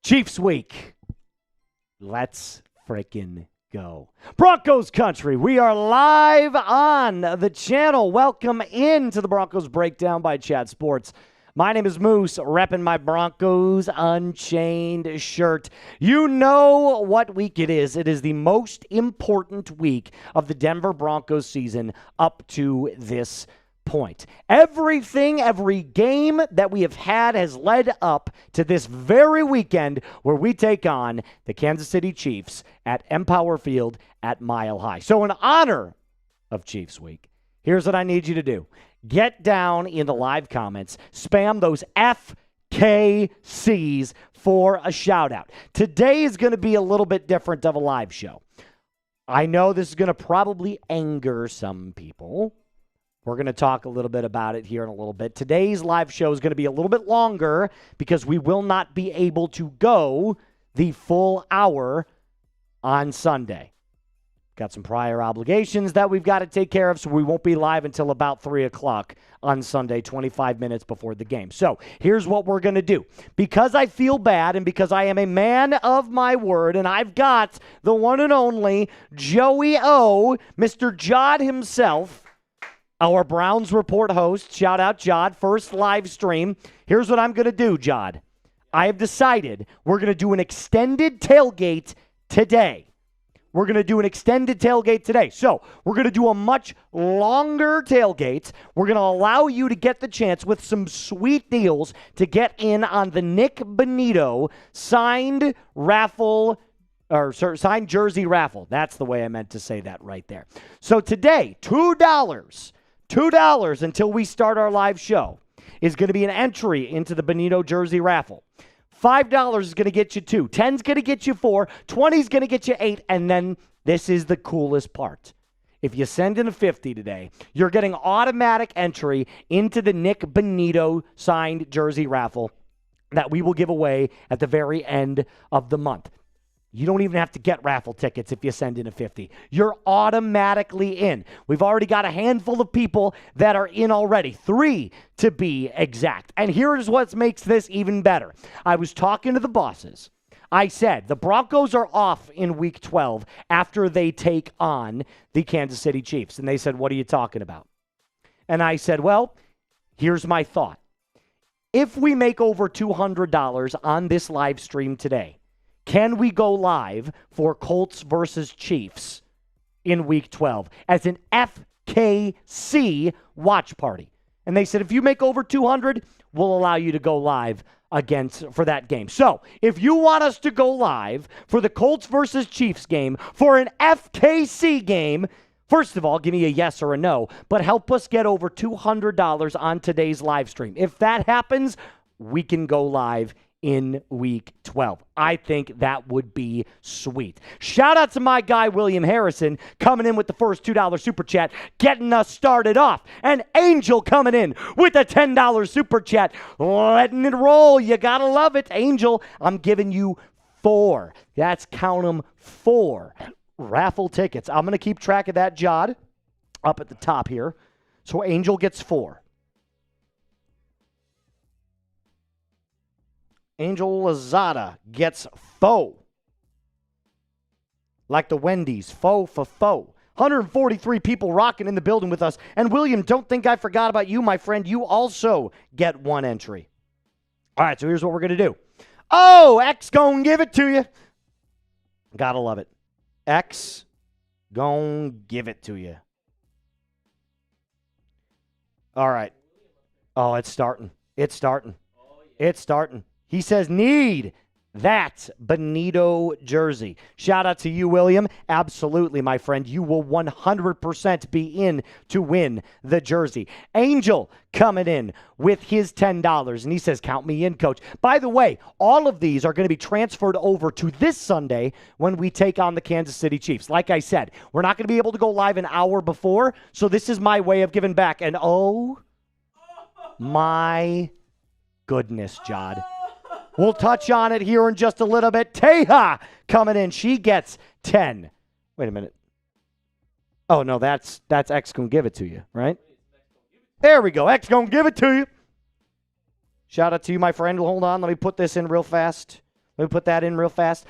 Chiefs week. Let's freaking go. Broncos country, we are live on the channel. Welcome into the Broncos Breakdown by Chat Sports. My name is Moose, repping my Broncos Unchained shirt. You know what week it is. It is the most important week of the Denver Broncos season up to this point. Every game that we have had has led up to this very weekend where we take on the Kansas City Chiefs at Empower Field at Mile High. So in honor of Chiefs Week, here's what I need you to do. Get down in the live comments, spam those FKCs for a shout out. Today is going to be a little bit different of a live show. I know this is going to probably anger some people. We're going to talk a little bit about it here in a little bit. Today's live show is going to be a little bit longer because we will not be able to go the full hour on Sunday. Got some prior obligations that we've got to take care of, so we won't be live until about 3 o'clock on Sunday, 25 minutes before the game. So here's what we're going to do. Because I feel bad and because I am a man of my word, and I've got the one and only Joey O, Mr. Jod himself, our Browns Report host. Shout out, Jod. First live stream. Here's what I'm going to do, Jod. I have decided we're going to do an extended tailgate today. We're going to do an extended tailgate today. So we're going to do a much longer tailgate. We're going to allow you to get the chance with some sweet deals to get in on the Nick Bonito signed raffle, or signed jersey raffle. That's the way I meant to say that right there. So today, $2 until we start our live show is going to be an entry into the Bonito jersey raffle. $5 is going to get you 2. 10's going to get you 4. 20's going to get you 8. And then this is the coolest part. If you send in a 50 today, you're getting automatic entry into the Nick Bonito signed jersey raffle that we will give away at the very end of the month. You don't even have to get raffle tickets if you send in a 50. You're automatically in. We've already got a handful of people that are in already. 3 to be exact. And here's what makes this even better. I was talking to the bosses. I said, the Broncos are off in week 12 after they take on the Kansas City Chiefs. And they said, what are you talking about? And I said, well, here's my thought. If we make over $200 on this live stream today, can we go live for Colts versus Chiefs in week 12 as an FKC watch party? And they said, if you make over 200, we'll allow you to go live for that game. So if you want us to go live for the Colts versus Chiefs game, for an FKC game, first of all, give me a yes or a no, but help us get over $200 on today's live stream. If that happens, we can go live in week 12. I think that would be sweet. Shout out to my guy, William Harrison, coming in with the first $2 super chat, getting us started off. And Angel coming in with a $10 super chat, letting it roll. You gotta love it. Angel, I'm giving you 4. That's, count them, 4 raffle tickets. I'm going to keep track of that, Jod, up at the top here. So Angel gets 4. Angel Lazada gets faux. Like the Wendy's, faux for faux. 143 people rocking in the building with us. And William, don't think I forgot about you, my friend. You also get 1 entry. All right, so here's what we're going to do. Oh, X gonna give it to you. Gotta love it. X gonna give it to you. All right. Oh, it's starting. It's starting. It's starting. He says, need that Bonito jersey. Shout out to you, William. Absolutely, my friend. You will 100% be in to win the jersey. Angel coming in with his $10, and he says, count me in, coach. By the way, all of these are going to be transferred over to this Sunday when we take on the Kansas City Chiefs. Like I said, we're not going to be able to go live an hour before, so this is my way of giving back. And oh, my goodness, Jod. We'll touch on it here in just a little bit. Teja coming in. She gets 10. Wait a minute. Oh, no, that's X going to give it to you, right? There we go. X going to give it to you. Shout out to you, my friend. Hold on. Let me put this in real fast. Let me put that in real fast.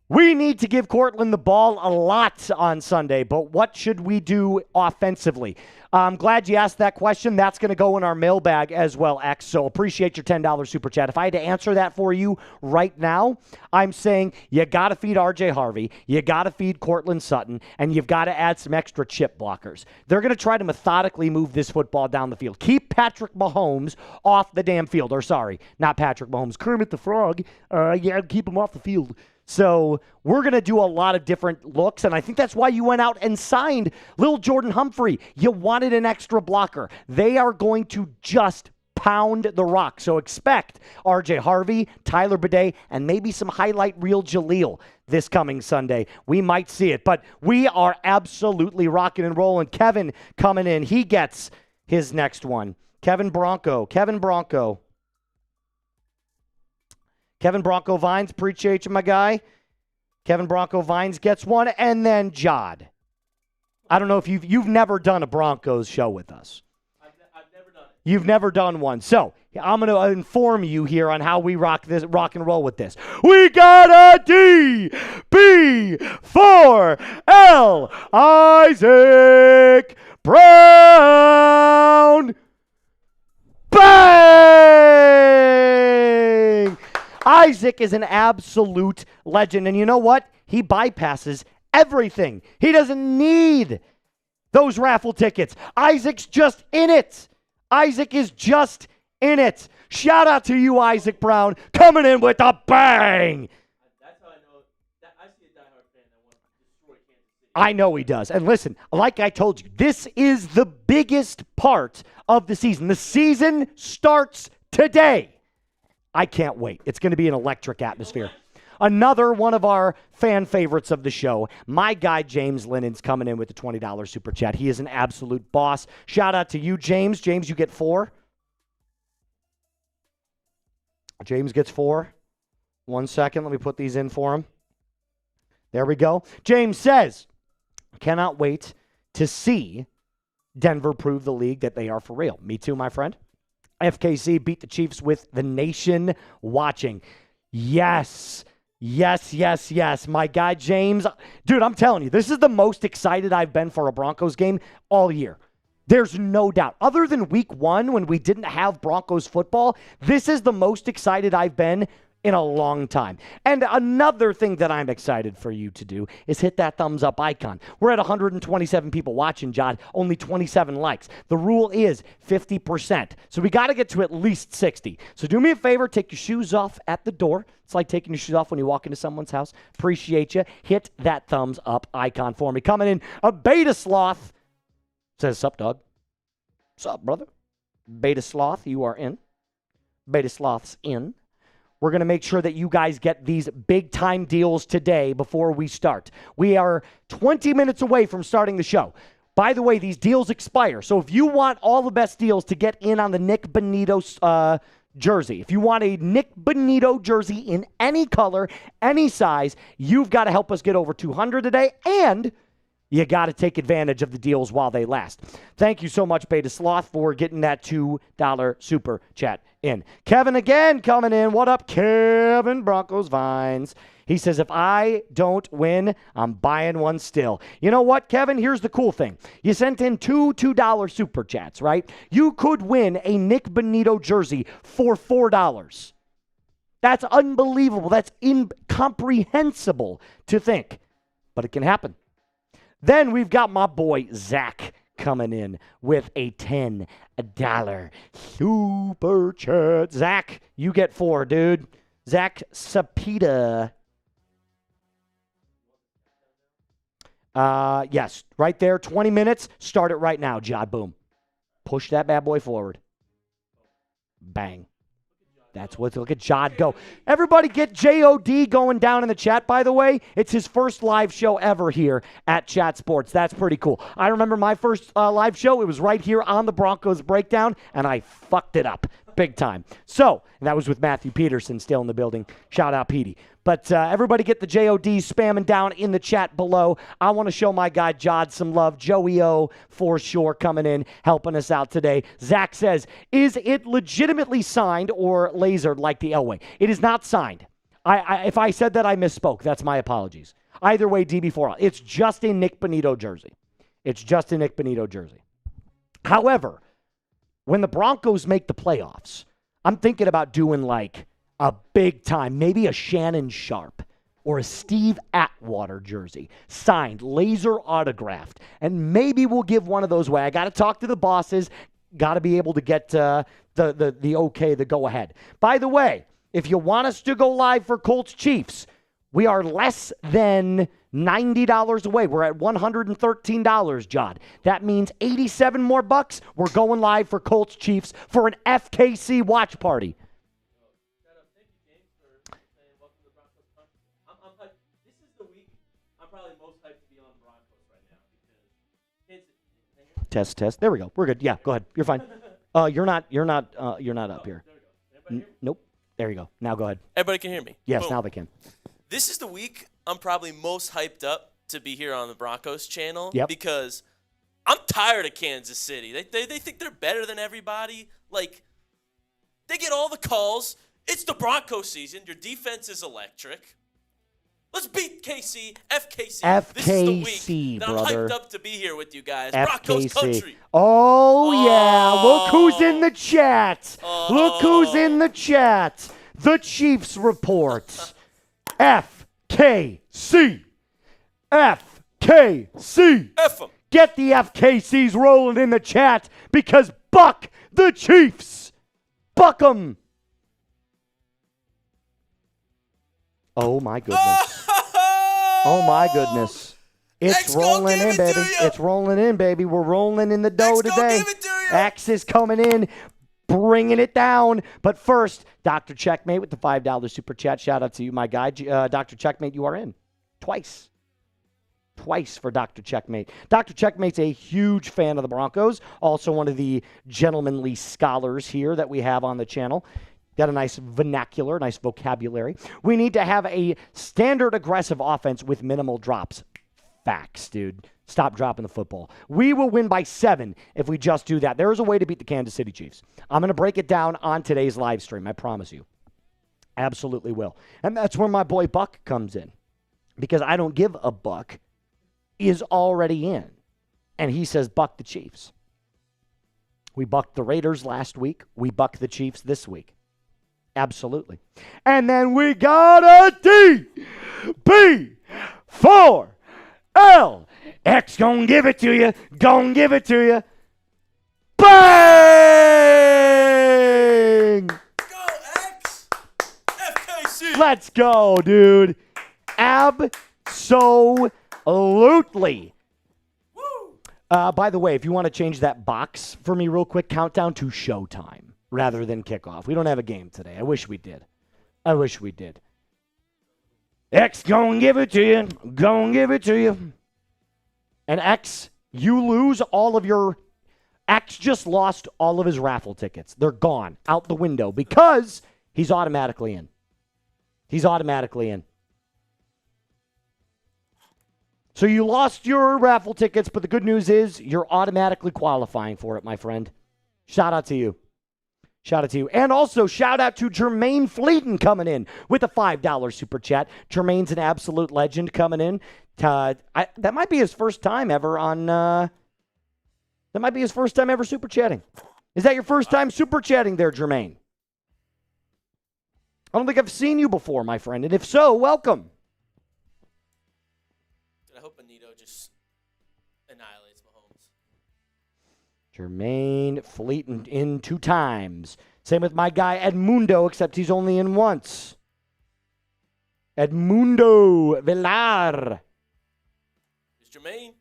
We need to give Cortland the ball a lot on Sunday, but what should we do offensively? I'm glad you asked that question. That's going to go in our mailbag as well, X. So appreciate your $10 super chat. If I had to answer that for you right now, I'm saying you got to feed RJ Harvey, you got to feed Cortland Sutton, and you've got to add some extra chip blockers. They're going to try to methodically move this football down the field. Keep Patrick Mahomes off the damn field. Or sorry, not Patrick Mahomes. Kermit the Frog. Keep him off the field. So we're going to do a lot of different looks, and I think that's why you went out and signed Lil'Jordan Humphrey. You wanted an extra blocker. They are going to just pound the rock. So expect RJ Harvey, Tyler Bidet, and maybe some highlight reel Jaleel this coming Sunday. We might see it, but we are absolutely rocking and rolling. Kevin coming in. He gets his next one. Kevin Bronco Vines, appreciate you, my guy. Kevin Bronco Vines gets one, and then Jod. I don't know if you've never done a Broncos show with us. I've never done it. You've never done one. So I'm going to inform you here on how we rock and roll with this. We got a DB4L Isaac Brown. Bang! Isaac is an absolute legend. And you know what? He bypasses everything. He doesn't need those raffle tickets. Isaac's just in it. Isaac is just in it. Shout out to you, Isaac Brown, coming in with a bang. That's how I know. I see a diehard fan that wants to destroy Kansas City. I know he does. And listen, like I told you, this is the biggest part of the season. The season starts today. I can't wait. It's going to be an electric atmosphere. Another one of our fan favorites of the show, my guy James Lennon's coming in with the $20 super chat. He is an absolute boss. Shout out to you, James. James, you get 4. James gets 4. 1 second. Let me put these in for him. There we go. James says, cannot wait to see Denver prove the league that they are for real. Me too, my friend. FKC beat the Chiefs with the nation watching. Yes. My guy, James. Dude, I'm telling you, this is the most excited I've been for a Broncos game all year. There's no doubt. Other than week 1 when we didn't have Broncos football, this is the most excited I've been in a long time. And another thing that I'm excited for you to do is hit that thumbs up icon. We're at 127 people watching, John, only 27 likes. The rule is 50%. So we got to get to at least 60. So do me a favor, take your shoes off at the door. It's like taking your shoes off when you walk into someone's house. Appreciate you. Hit that thumbs up icon for me. Coming in, a Beta Sloth says, sup, dog? Sup, brother? Beta Sloth, you are in. Beta Sloth's in. We're going to make sure that you guys get these big-time deals today before we start. We are 20 minutes away from starting the show. By the way, these deals expire. So if you want all the best deals to get in on the Nick Bonito jersey, if you want a Nick Bonito jersey in any color, any size, you've got to help us get over 200 today, and you got to take advantage of the deals while they last. Thank you so much, Beta Sloth, for getting that $2 super chat in. Kevin again coming in. What up, Kevin? Broncos Vines. He says, if I don't win, I'm buying one still. You know what, Kevin? Here's the cool thing. You sent in two $2 super chats, right? You could win a Nick Bonito jersey for $4. That's unbelievable. That's incomprehensible to think. But it can happen. Then we've got my boy Zach coming in with a $10 super chat. Zach, you get 4, dude. Zach Sapita. Yes, right there, 20 minutes. Start it right now, Jod. Boom. Push that bad boy forward. Bang. That's what, look at Jod go. Everybody get J-O-D going down in the chat, by the way. It's his first live show ever here at Chat Sports. That's pretty cool. I remember my first live show. It was right here on the Broncos Breakdown, and I fucked it up big time. So, and that was with Matthew Peterson still in the building. Shout out, Petey. But everybody get the J-O-D spamming down in the chat below. I want to show my guy Jod some love. Joey O for sure coming in, helping us out today. Zach says, is it legitimately signed or lasered like the Elway? It is not signed. If I said that, I misspoke. That's my apologies. Either way, DB4L. It's just a Nick Bonito jersey. It's just a Nick Bonito jersey. However, when the Broncos make the playoffs, I'm thinking about doing like a big time, maybe a Shannon Sharp or a Steve Atwater jersey, signed, laser autographed, and maybe we'll give one of those away. I got to talk to the bosses, got to be able to get the okay, the go ahead. By the way, if you want us to go live for Colts Chiefs, we are less than $90 away. We're at $113, John. That means 87 more bucks. We're going live for Colts Chiefs for an FKC watch party. Thank you, James, for saying welcome to the Broncos country. I'm hyped. This is the week I'm probably most hyped to be on Broncos right now because kids. Test. There we go. We're good. Yeah, go ahead. You're fine. You're not up here. There we go. Nope. There you go. Now go ahead. Everybody can hear me. Yes, Boom. now they can. This is the week I'm probably most hyped up to be here on the Broncos channel because I'm tired of Kansas City. They think they're better than everybody. Like, they get all the calls. It's the Broncos season. Your defense is electric. Let's beat KC, FKC. This is the week that I'm hyped up to be here with you guys. Broncos country. Oh, yeah. Look who's in the chat. Look who's in the chat. The Chiefs report. FKC. FKC. F 'em. Get the FKCs rolling in the chat because buck the Chiefs. Buck 'em. Oh, my goodness. Oh, my goodness. It's rolling in, baby. It's rolling in, baby. We're rolling in the dough today. X is coming in, bringing it down. But first, Dr. Checkmate with the $5 super chat. Shout out to you, my guy. Dr. Checkmate, you are in. Twice for Dr. Checkmate. Dr. Checkmate's a huge fan of the Broncos. Also one of the gentlemanly scholars here that we have on the channel. Got a nice vernacular, nice vocabulary. We need to have a standard aggressive offense with minimal drops. Facts, dude. Stop dropping the football. We will win by 7 if we just do that. There is a way to beat the Kansas City Chiefs. I'm going to break it down on today's live stream. I promise you. Absolutely will. And that's where my boy Buck comes in. Because I don't give a buck. Is already in. And he says buck the Chiefs. We bucked the Raiders last week. We buck the Chiefs this week. Absolutely. And then we got a DB4L. X gonna give it to you. Gonna give it to you. Bang! Go, X! FKC! Let's go, dude. Absolutely. Woo! By the way, if you want to change that box for me real quick, countdown to showtime rather than kickoff. We don't have a game today. I wish we did. X gonna give it to you. Gonna give it to you. And X, you lose all of your... X just lost all of his raffle tickets. They're gone, out the window, because he's automatically in. So you lost your raffle tickets, but the good news is you're automatically qualifying for it, my friend. Shout out to you. And also, shout out to Jermaine Fleeton coming in with a $5 super chat. Jermaine's an absolute legend coming in. That might be his first time ever super chatting. Is that your first time super chatting there, Jermaine? I don't think I've seen you before, my friend. And if so, welcome. I hope Benito just annihilates Mahomes. Jermaine Fleeton in 2 times. Same with my guy Edmundo, except he's only in once. Edmundo Villar. It's Jermaine.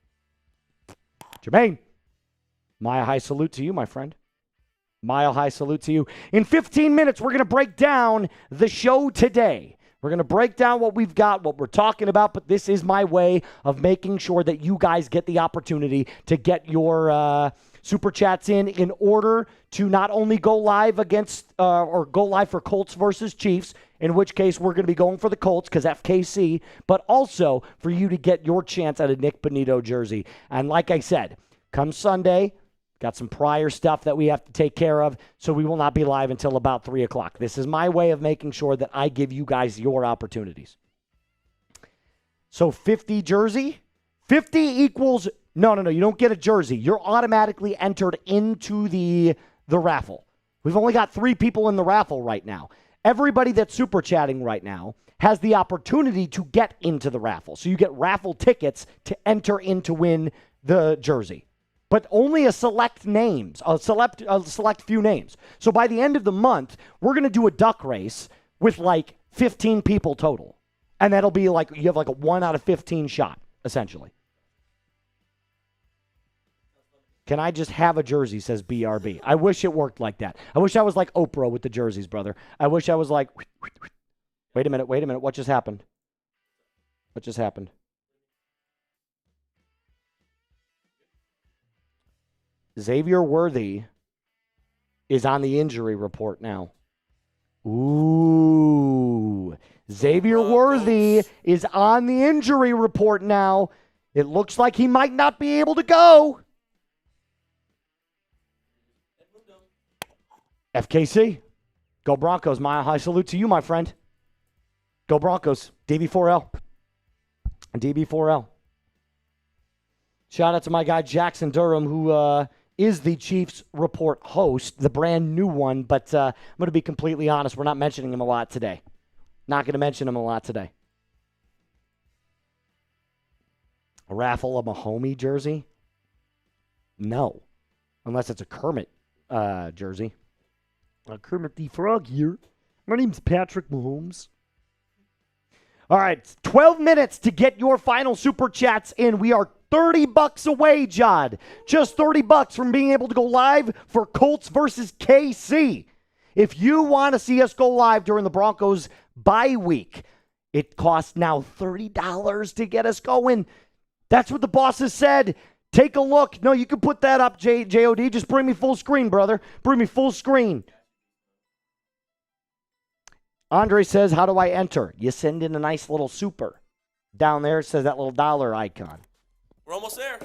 Mile high salute to you, my friend. Mile high salute to you. In 15 minutes, we're going to break down the show today. We're going to break down what we've got, what we're talking about, but this is my way of making sure that you guys get the opportunity to get your super chats in order to not only go live against or go live for Colts versus Chiefs, in which case we're going to be going for the Colts because FKC, but also for you to get your chance at a Nick Bonito jersey. And like I said, come Sunday, Got some prior stuff that we have to take care of, so we will not be live until about 3 o'clock. This is my way of making sure that I give you guys your opportunities. So 50 jersey. 50 equals, no, you don't get a jersey. You're automatically entered into the raffle. We've only got 3 people in the raffle right now. Everybody that's super chatting right now has the opportunity to get into the raffle. So you get raffle tickets to enter in to win the jersey. But only a select few names. So by the end of the month, we're going to do a duck race with like 15 people total. And that'll be like, you have like a 1 out of 15 shot, essentially. Can I just have a jersey, says BRB. I wish it worked like that. I wish I was like Oprah with the jerseys, brother. I wish I was like, wait a minute. What just happened? Xavier Worthy is on the injury report now. Ooh. Xavier Worthy is on the injury report now. It looks like he might not be able to go. FKC. Go Broncos. My high salute to you, my friend. Go Broncos. DB4L. Shout out to my guy Jackson Durham, who is the Chiefs Report host, the brand new one. But I'm going to be completely honest. We're not mentioning him a lot today. Not going to mention him a lot today. A raffle of a Mahomes jersey? No. Unless it's a Kermit jersey. Kermit the Frog here. My name's Patrick Mahomes. All right, 12 minutes to get your final super chats in. We are $30 away, Jod. Just $30 from being able to go live for Colts versus KC. If you want to see us go live during the Broncos bye week, it costs now $30 to get us going. That's what the bosses said. Take a look. No, you can put that up, JOD. Just bring me full screen, brother. Bring me full screen. Andre says, how do I enter? You send in a nice little super. Down there, it says that little dollar icon. We're almost there.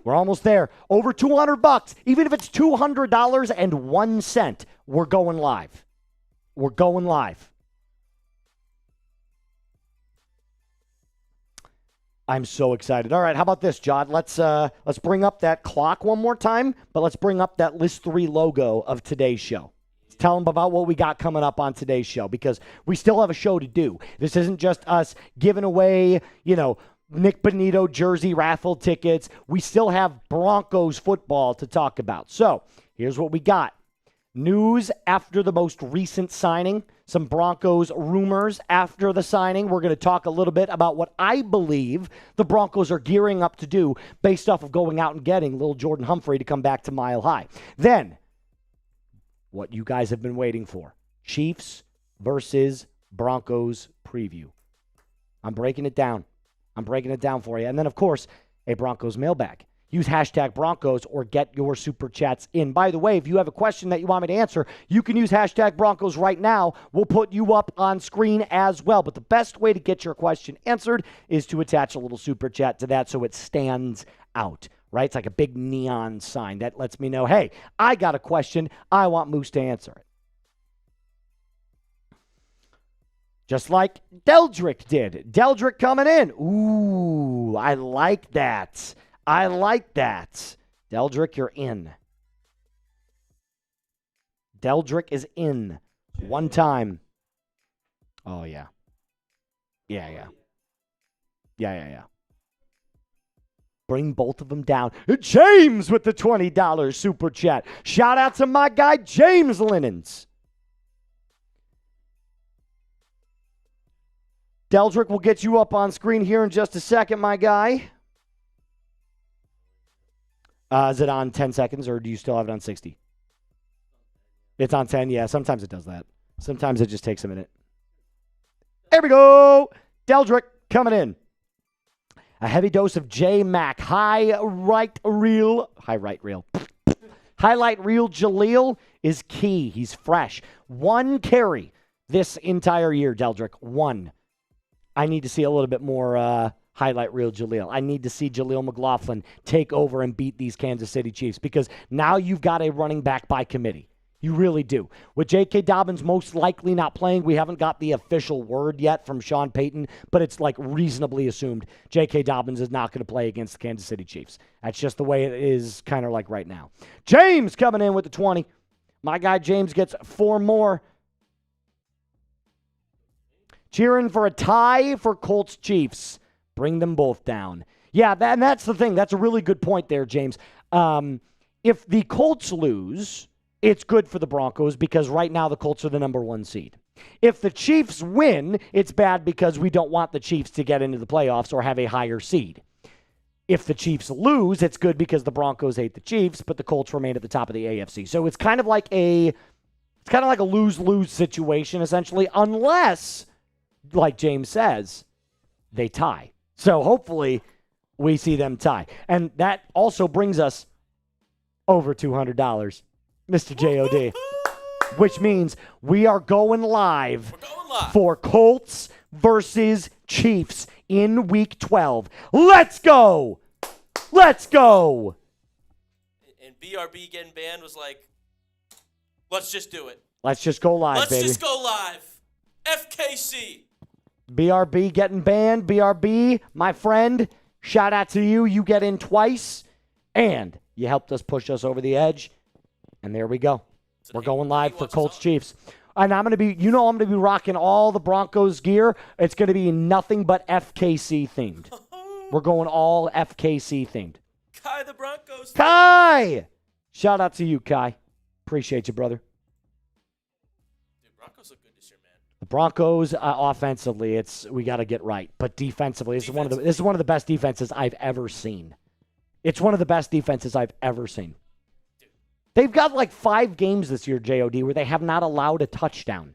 We're almost there. Over $200. Even if it's $200.01, we're going live. We're going live. I'm so excited. All right, how about this, Jod? Let's bring up that clock one more time, but let's bring up that List 3 logo of today's show. Tell them about what we got coming up on today's show, because we still have a show to do. This isn't just us giving away, Nick Bonito jersey raffle tickets. We still have Broncos football to talk about. So here's what we got. News after the most recent signing. Some Broncos rumors after the signing. We're going to talk a little bit about what I believe the Broncos are gearing up to do based off of going out and getting Lil'Jordan Humphrey to come back to Mile High. Then, what you guys have been waiting for. Chiefs versus Broncos preview. I'm breaking it down. For you. And then, of course, a Broncos mailbag. Use hashtag Broncos or get your super chats in. By the way, if you have a question that you want me to answer, you can use hashtag Broncos right now. We'll put you up on screen as well. But the best way to get your question answered is to attach a little super chat to that so it stands out. Right? It's like a big neon sign that lets me know, hey, I got a question. I want Moose to answer it. Just like Deldrick did. Deldrick coming in. Ooh, I like that. Deldrick, you're in. Deldrick is in. One time. Oh, yeah. Yeah. Bring both of them down. James with the $20 super chat. Shout out to my guy, James Linens. Deldrick will get you up on screen here in just a second, my guy. Is it on 10 seconds, or do you still have it on 60? It's on 10, yeah. Sometimes it does that. Sometimes it just takes a minute. There we go. Deldrick coming in. A heavy dose of J-Mac. Highlight reel Jaleel is key. He's fresh. 1 carry this entire year, Deldrick. 1. I need to see a little bit more highlight reel Jaleel. I need to see Jaleel McLaughlin take over and beat these Kansas City Chiefs because now you've got a running back by committee. You really do. With J.K. Dobbins most likely not playing, we haven't got the official word yet from Sean Payton, but it's like reasonably assumed J.K. Dobbins is not going to play against the Kansas City Chiefs. That's just the way it is kind of like right now. James coming in with the 20. My guy James gets 4 more. Cheering for a tie for Colts Chiefs. Bring them both down. Yeah, and that's the thing. That's a really good point there, James. If the Colts lose, it's good for the Broncos because right now the Colts are the number 1 seed. If the Chiefs win, it's bad because we don't want the Chiefs to get into the playoffs or have a higher seed. If the Chiefs lose, it's good because the Broncos hate the Chiefs, but the Colts remain at the top of the AFC. So it's kind of like a lose-lose situation, essentially, unless, like James says, they tie. So hopefully we see them tie. And that also brings us over $200. Mr. J.O.D., which means we are going live for Colts versus Chiefs in Week 12. Let's go! Let's go! And BRB getting banned was like, let's just do it. Let's just go live, baby. Let's just go live. FKC. BRB getting banned. BRB, my friend, shout out to you. You get in twice, and you helped us push us over the edge. And there we go. We're going live for Colts Chiefs. And I'm going to be, I'm going to be rocking all the Broncos gear. It's going to be nothing but FKC themed. We're going all FKC themed. Kai the Broncos. Kai! Shout out to you, Kai. Appreciate you, brother. Dude, Broncos look good this year, man. The Broncos, offensively, we got to get right. But defensively, this is one of the best defenses I've ever seen. It's one of the best defenses I've ever seen. They've got like 5 games this year, JOD, where they have not allowed a touchdown.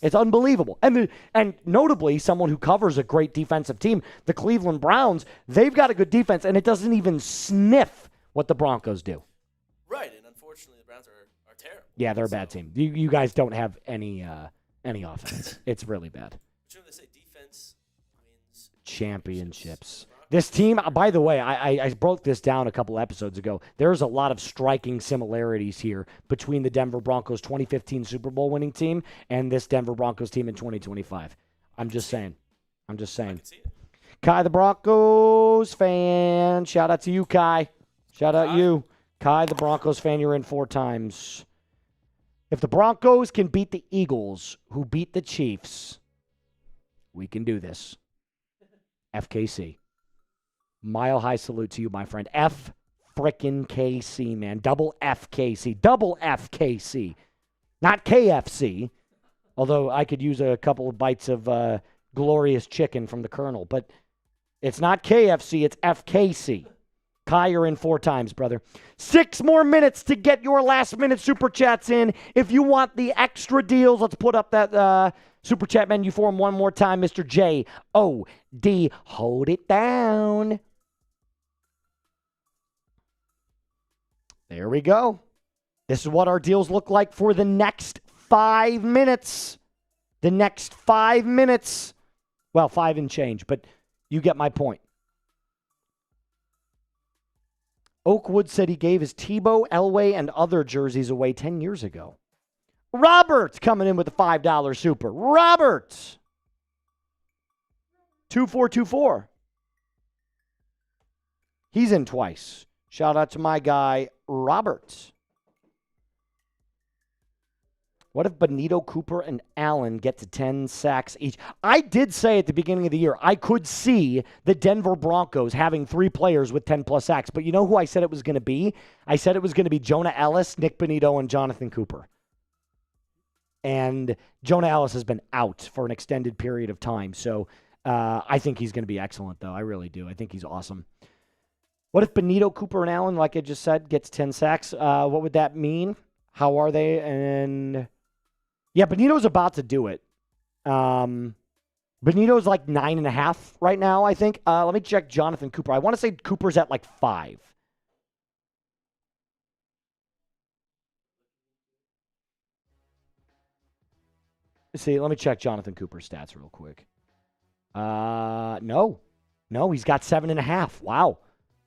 It's unbelievable. And notably, someone who covers a great defensive team, the Cleveland Browns, they've got a good defense, and it doesn't even sniff what the Broncos do. Right, and unfortunately, the Browns are terrible. Yeah, they're a bad team. You guys don't have any offense. It's really bad. But you know what they say, defense wins championships. This team, by the way, I broke this down a couple episodes ago. There's a lot of striking similarities here between the Denver Broncos 2015 Super Bowl winning team and this Denver Broncos team in 2025. I'm just saying. I can see it. Kai the Broncos fan. Shout out to you, Kai. Shout out you. Kai the Broncos fan, you're in 4 times. If the Broncos can beat the Eagles, who beat the Chiefs, we can do this. FKC. Mile high salute to you, my friend. Frickin' KC, man. Double FKC. Double FKC. Not KFC. Although I could use a couple of bites of glorious chicken from the Colonel. But it's not KFC, it's FKC. Kai, you're in 4 times, brother. 6 more minutes to get your last-minute Super Chats in. If you want the extra deals, let's put up that Super Chat menu for him one more time, Mr. J.O.D. Hold it down. There we go. This is what our deals look like for the next 5 minutes. The next 5 minutes. Well, 5 and change, but you get my point. Oakwood said he gave his Tebow, Elway, and other jerseys away 10 years ago. Robert coming in with a $5 super. Robert. 2424. He's in twice. Shout out to my guy, Robert. What if Benito, Cooper, and Allen get to 10 sacks each? I did say at the beginning of the year, I could see the Denver Broncos having 3 players with 10-plus sacks. But you know who I said it was going to be? I said it was going to be Jonah Ellis, Nick Benito, and Jonathan Cooper. And Jonah Ellis has been out for an extended period of time. So I think he's going to be excellent, though. I really do. I think he's awesome. What if Benito, Cooper, and Allen, like I just said, gets 10 sacks? What would that mean? How are they? And yeah, Benito's about to do it. Benito's like 9.5 right now, I think. Let me check Jonathan Cooper. I want to say Cooper's at like 5. Let's see, let me check Jonathan Cooper's stats real quick. No. No, he's got 7.5. Wow.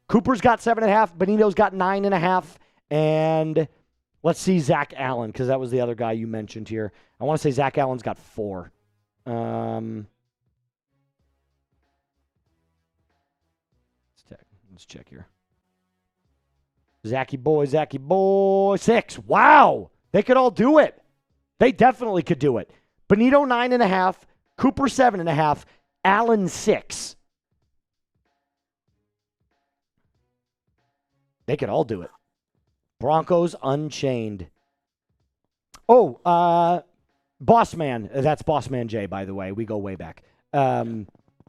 Cooper's got 7.5. Benito's got 9.5. And let's see Zach Allen, because that was the other guy you mentioned here. I want to say Zach Allen's got 4. Let's check here. Zachy boy, 6. Wow. They could all do it. They definitely could do it. Benito, 9.5. Cooper, 7.5. Allen, 6. They could all do it. Broncos Unchained. Oh, Boss Man. That's Boss Man Jay, by the way. We go way back.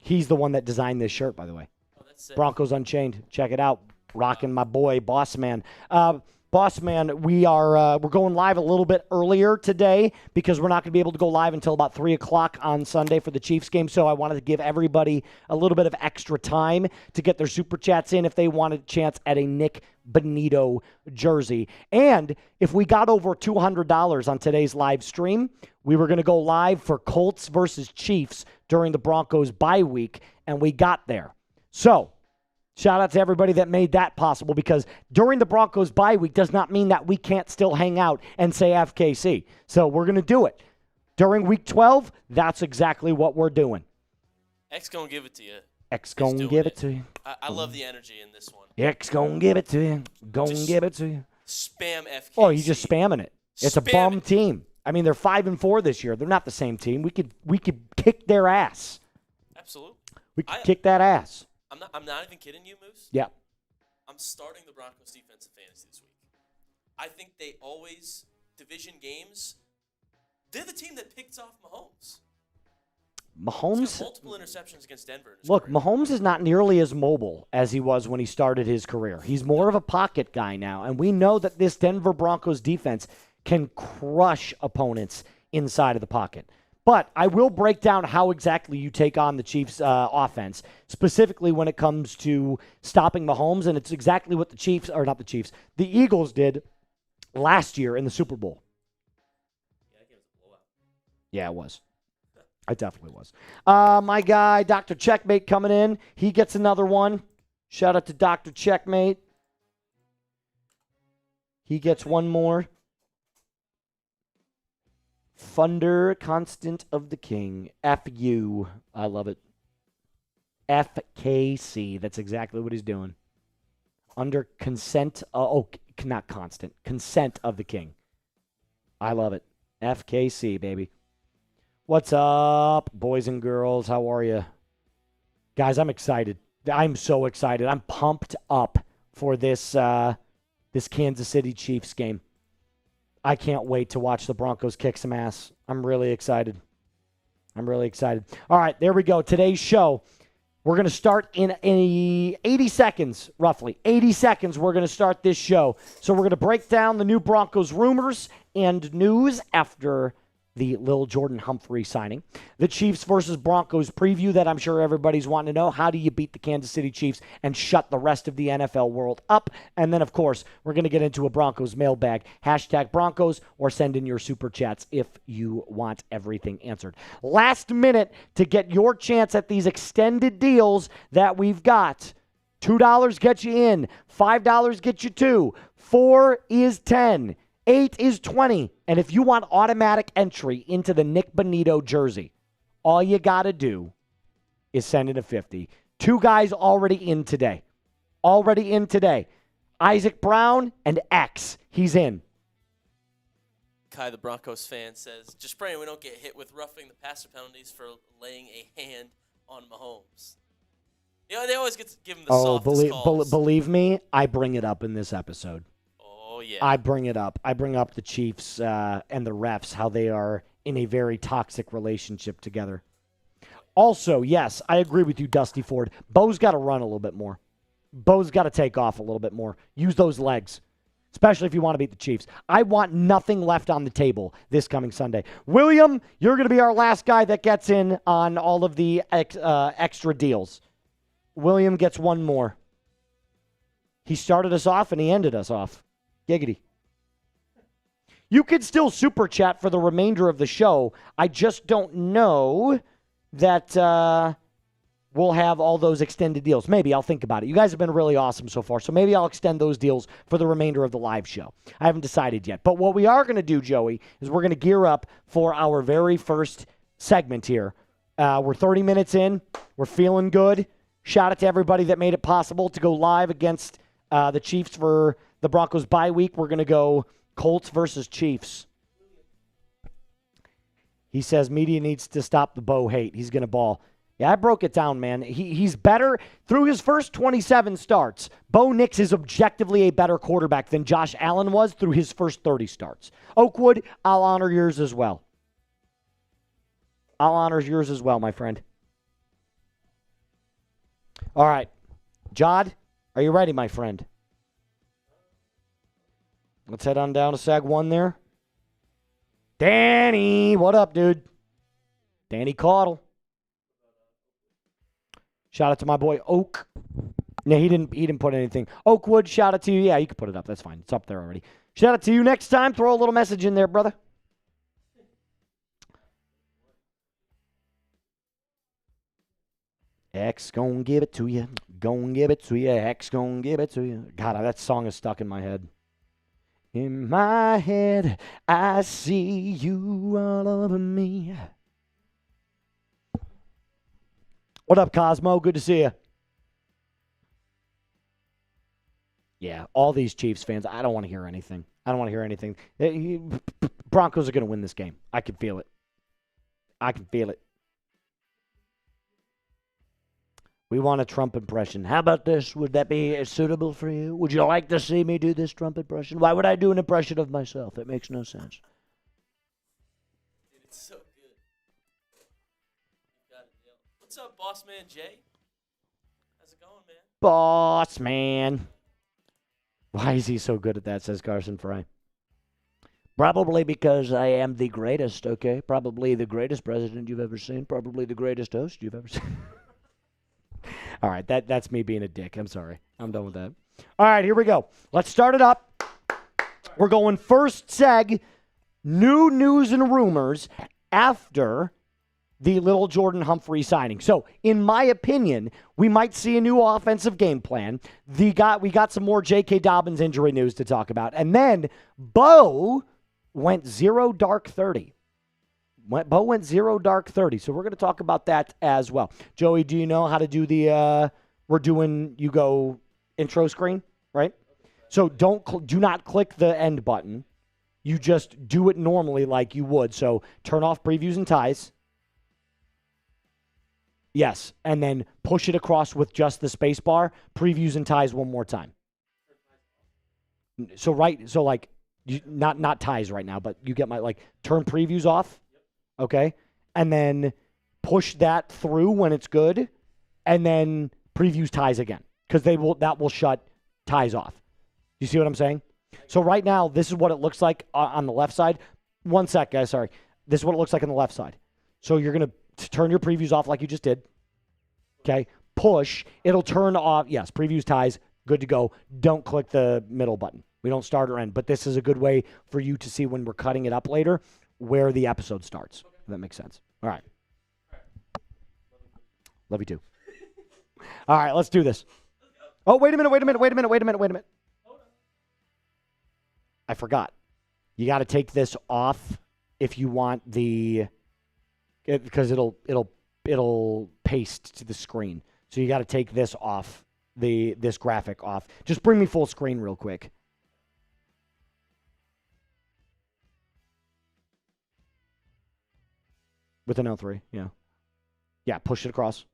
He's the one that designed this shirt, by the way. Oh, that's sick. Broncos Unchained. Check it out. Rocking my boy, Boss Man. Boss Man, we're going live a little bit earlier today because we're not going to be able to go live until about 3 o'clock on Sunday for the Chiefs game. So I wanted to give everybody a little bit of extra time to get their super chats in if they wanted a chance at a Nick Benito jersey. And if we got over $200 on today's live stream, we were going to go live for Colts versus Chiefs during the Broncos bye week, and we got there. So shout out to everybody that made that possible, because during the Broncos bye week does not mean that we can't still hang out and say FKC. So we're going to do it. During week 12, that's exactly what we're doing. X going to give it to you. X going to give it to you. I love the energy in this one. X going to give it to you. Going to give it to you. Spam FKC. Oh, you're just spamming it. It's a bum team. I mean, they're 5-4 this year. They're not the same team. We could kick their ass. Absolutely. We could kick that ass. I'm not even kidding you, Moose. Yeah. I'm starting the Broncos defense in fantasy this week. I think they always, division games, they're the team that picks off Mahomes. Mahomes? He's got multiple interceptions against Denver. Look, Mahomes is not nearly as mobile as he was when he started his career. He's more of a pocket guy now, and we know that this Denver Broncos defense can crush opponents inside of the pocket. But I will break down how exactly you take on the Chiefs' offense, specifically when it comes to stopping Mahomes, and it's exactly what the Eagles did last year in the Super Bowl. Yeah, it was a blowout. Yeah, it was. It definitely was. My guy, Dr. Checkmate, coming in. He gets another one. Shout out to Dr. Checkmate. He gets one more. Thunder, Constant of the King. F-U. I love it. FKC. That's exactly what he's doing. Under consent. Not constant. Consent of the King. I love it. FKC, baby. What's up, boys and girls? How are you? Guys, I'm excited. I'm so excited. I'm pumped up for this Kansas City Chiefs game. I can't wait to watch the Broncos kick some ass. I'm really excited. All right, there we go. Today's show, we're going to start in 80 seconds, roughly. 80 seconds, we're going to start this show. So we're going to break down the new Broncos rumors and news after the Lil'Jordan Humphrey signing. The Chiefs versus Broncos preview that I'm sure everybody's wanting to know. How do you beat the Kansas City Chiefs and shut the rest of the NFL world up? And then, of course, we're going to get into a Broncos mailbag. Hashtag Broncos, or send in your super chats if you want everything answered. Last minute to get your chance at these extended deals that we've got. $2 gets you in. $5 gets you 2. 4 is 10. 8 is 20. And if you want automatic entry into the Nick Benito jersey, all you got to do is send in a 50. 2 guys already in today. Isaac Brown and X. He's in. Kai, the Broncos fan, says, just praying we don't get hit with roughing the passer penalties for laying a hand on Mahomes. You know, they always get to give him the softest calls. Believe me, I bring it up in this episode. Oh, yeah. I bring it up. I bring up the Chiefs and the refs, how they are in a very toxic relationship together. Also, yes, I agree with you, Dusty Ford. Bo's got to run a little bit more. Bo's got to take off a little bit more. Use those legs, especially if you want to beat the Chiefs. I want nothing left on the table this coming Sunday. William, you're going to be our last guy that gets in on all of the extra deals. William gets one more. He started us off and he ended us off. Giggity. You could still super chat for the remainder of the show. I just don't know that we'll have all those extended deals. Maybe I'll think about it. You guys have been really awesome so far, so maybe I'll extend those deals for the remainder of the live show. I haven't decided yet. But what we are going to do, Joey, is we're going to gear up for our very first segment here. We're 30 minutes in. We're feeling good. Shout out to everybody that made it possible to go live against the Chiefs for the Broncos bye week. We're going to go Colts versus Chiefs. He says media needs to stop the Bo hate. He's going to ball. Yeah, I broke it down, man. He's better. Through his first 27 starts, Bo Nix is objectively a better quarterback than Josh Allen was through his first 30 starts. Oakwood, I'll honor yours as well. I'll honor yours as well, my friend. All right. Jod, are you ready, my friend? Let's head on down to Sag 1 there. Danny, what up, dude? Danny Caudle. Shout out to my boy Oak. No, he didn't put anything. Oakwood, shout out to you. Yeah, you can put it up. That's fine. It's up there already. Shout out to you next time. Throw a little message in there, brother. X gon' give it to you. Gon' give it to you. X gon' give it to you. God, that song is stuck in my head. In my head, I see you all over me. What up, Cosmo? Good to see you. Yeah, all these Chiefs fans, I don't want to hear anything. I don't want to hear anything. Broncos are going to win this game. I can feel it. I can feel it. We want a Trump impression. How about this? Would that be suitable for you? Would you like to see me do this Trump impression? Why would I do an impression of myself? It makes no sense. Dude, it's so good. You got it, Neil. What's up, boss man Jay? How's it going, man? Boss man. Why is he so good at that, says Carson Fry. Probably because I am the greatest, okay? Probably the greatest president you've ever seen. Probably the greatest host you've ever seen. All right, that's me being a dick. I'm sorry. I'm done with that. All right, here we go. Let's start it up. We're going first seg, new news and rumors after the Lil'Jordan Humphrey signing. So, in my opinion, we might see a new offensive game plan. We got some more J.K. Dobbins injury news to talk about. And then Bo went 0 dark 30. Bo went 0 dark 30, so we're going to talk about that as well. Joey, do you know how to do the, you go intro screen, right? So do not click the end button. You just do it normally like you would. So turn off previews and ties. Yes, and then push it across with just the space bar, previews and ties one more time. Not ties right now, but you get my, turn previews off. Okay, and then push that through when it's good, and then previews ties again, because that will shut ties off. You see what I'm saying? So right now, this is what it looks like on the left side. One sec, guys, sorry. This is what it looks like on the left side. So you're going to turn your previews off like you just did. Okay, push. It'll turn off. Yes, previews ties, good to go. Don't click the middle button. We don't start or end, but this is a good way for you to see when we're cutting it up later where the episode starts. If that makes sense. All right. Love you too. All right, let's do this. Oh, wait a minute. I forgot. You got to take this off if you want because it'll paste to the screen. So you got to take this off, this graphic off. Just bring me full screen real quick. With an L3, yeah. Yeah, push it across.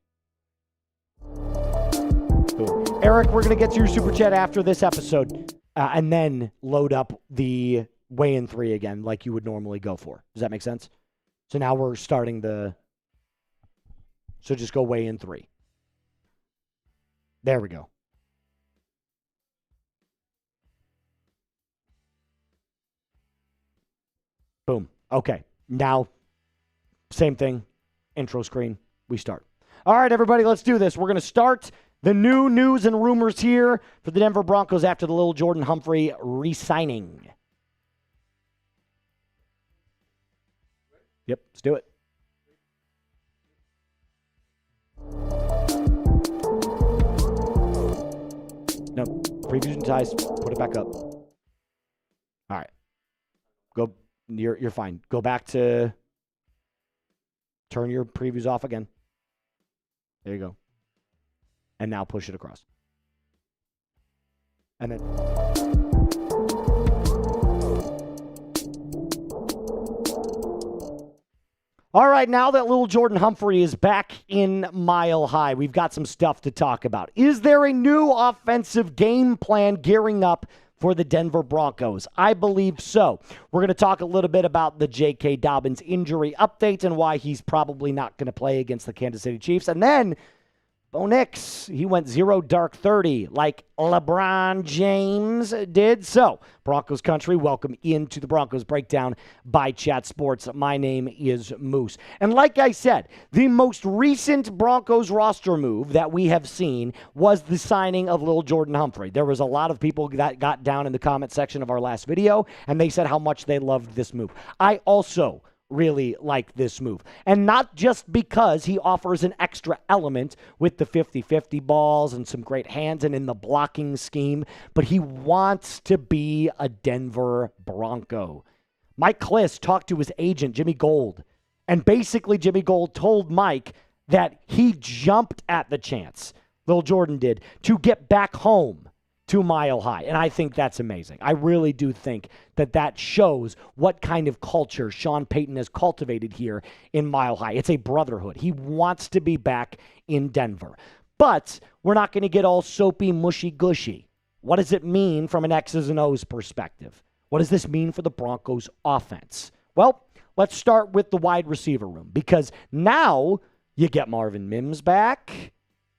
Boom. Eric, we're going to get to your super chat after this episode and then load up the weigh-in 3 again like you would normally go for. Does that make sense? So now we're starting so just go weigh-in 3. There we go. Boom. Okay. Now, same thing. Intro screen. We start. All right, everybody, let's do this. We're going to start the new news and rumors here for the Denver Broncos after the Lil'Jordan Humphrey re-signing. Yep, let's do it. Previews and ties. Put it back up. All right. Go. You're fine. Go back to. Turn your previews off again. There you go. And now push it across. And then. All right, now that Lil'Jordan Humphrey is back in Mile High, we've got some stuff to talk about. Is there a new offensive game plan gearing up for the Denver Broncos? I believe so. We're going to talk a little bit about the J.K. Dobbins injury update and why he's probably not going to play against the Kansas City Chiefs. And then Bo Nix, he went 0 dark 30 like LeBron James did. So, Broncos country, welcome into the Broncos Breakdown by Chat Sports. My name is Moose. And like I said, the most recent Broncos roster move that we have seen was the signing of Lil'Jordan Humphrey. There was a lot of people that got down in the comment section of our last video, and they said how much they loved this move. I also really like this move. And not just because he offers an extra element with the 50-50 balls and some great hands and in the blocking scheme, but he wants to be a Denver Bronco. Mike Kliss talked to his agent, Jimmy Gold, and basically Jimmy Gold told Mike that he jumped at the chance, Lil'Jordan did, to get back home to Mile High. And I think that's amazing. I really do think that that shows what kind of culture Sean Payton has cultivated here in Mile High. It's a brotherhood. He wants to be back in Denver. But we're not going to get all soapy, mushy, gushy. What does it mean from an X's and O's perspective? What does this mean for the Broncos offense? Well, let's start with the wide receiver room, because now you get Marvin Mims back,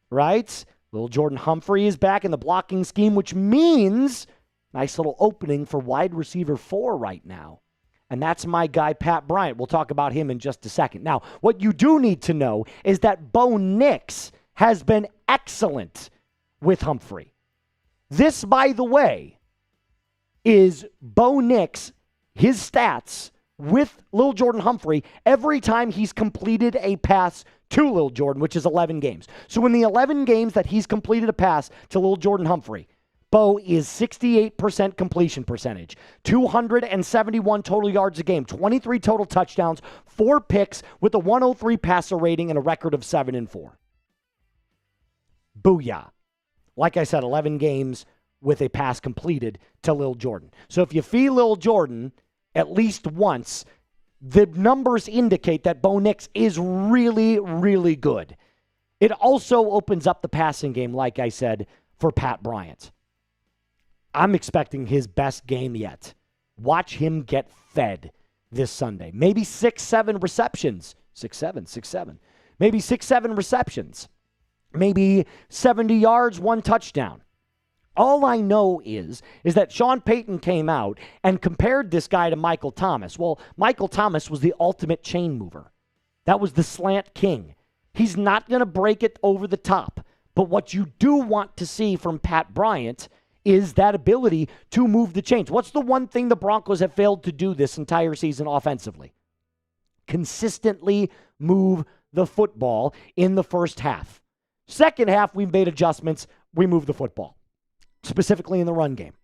right? Lil'Jordan Humphrey is back in the blocking scheme, which means nice little opening for wide receiver 4 right now. And that's my guy, Pat Bryant. We'll talk about him in just a second. Now, what you do need to know is that Bo Nix has been excellent with Humphrey. This, by the way, is Bo Nix, his stats with Lil'Jordan Humphrey every time he's completed a pass to Lil'Jordan, which is 11 games. So in the 11 games that he's completed a pass to Lil'Jordan Humphrey, Bo is 68% completion percentage, 271 total yards a game, 23 total touchdowns, 4 picks with a 103 passer rating and a record of 7-4. Booyah. Like I said, 11 games with a pass completed to Lil'Jordan. So if you feed Lil'Jordan at least once, the numbers indicate that Bo Nix is really, really good. It also opens up the passing game, like I said, for Pat Bryant. I'm expecting his best game yet. Watch him get fed this Sunday. Maybe 6-7 receptions. 6-7. Maybe 6-7 receptions. Maybe 70 yards, 1 touchdown. All I know is that Sean Payton came out and compared this guy to Michael Thomas. Well, Michael Thomas was the ultimate chain mover. That was the slant king. He's not going to break it over the top. But what you do want to see from Pat Bryant is that ability to move the chains. What's the one thing the Broncos have failed to do this entire season offensively? Consistently move the football in the first half. Second half, we've made adjustments. We move the football, specifically in the run game.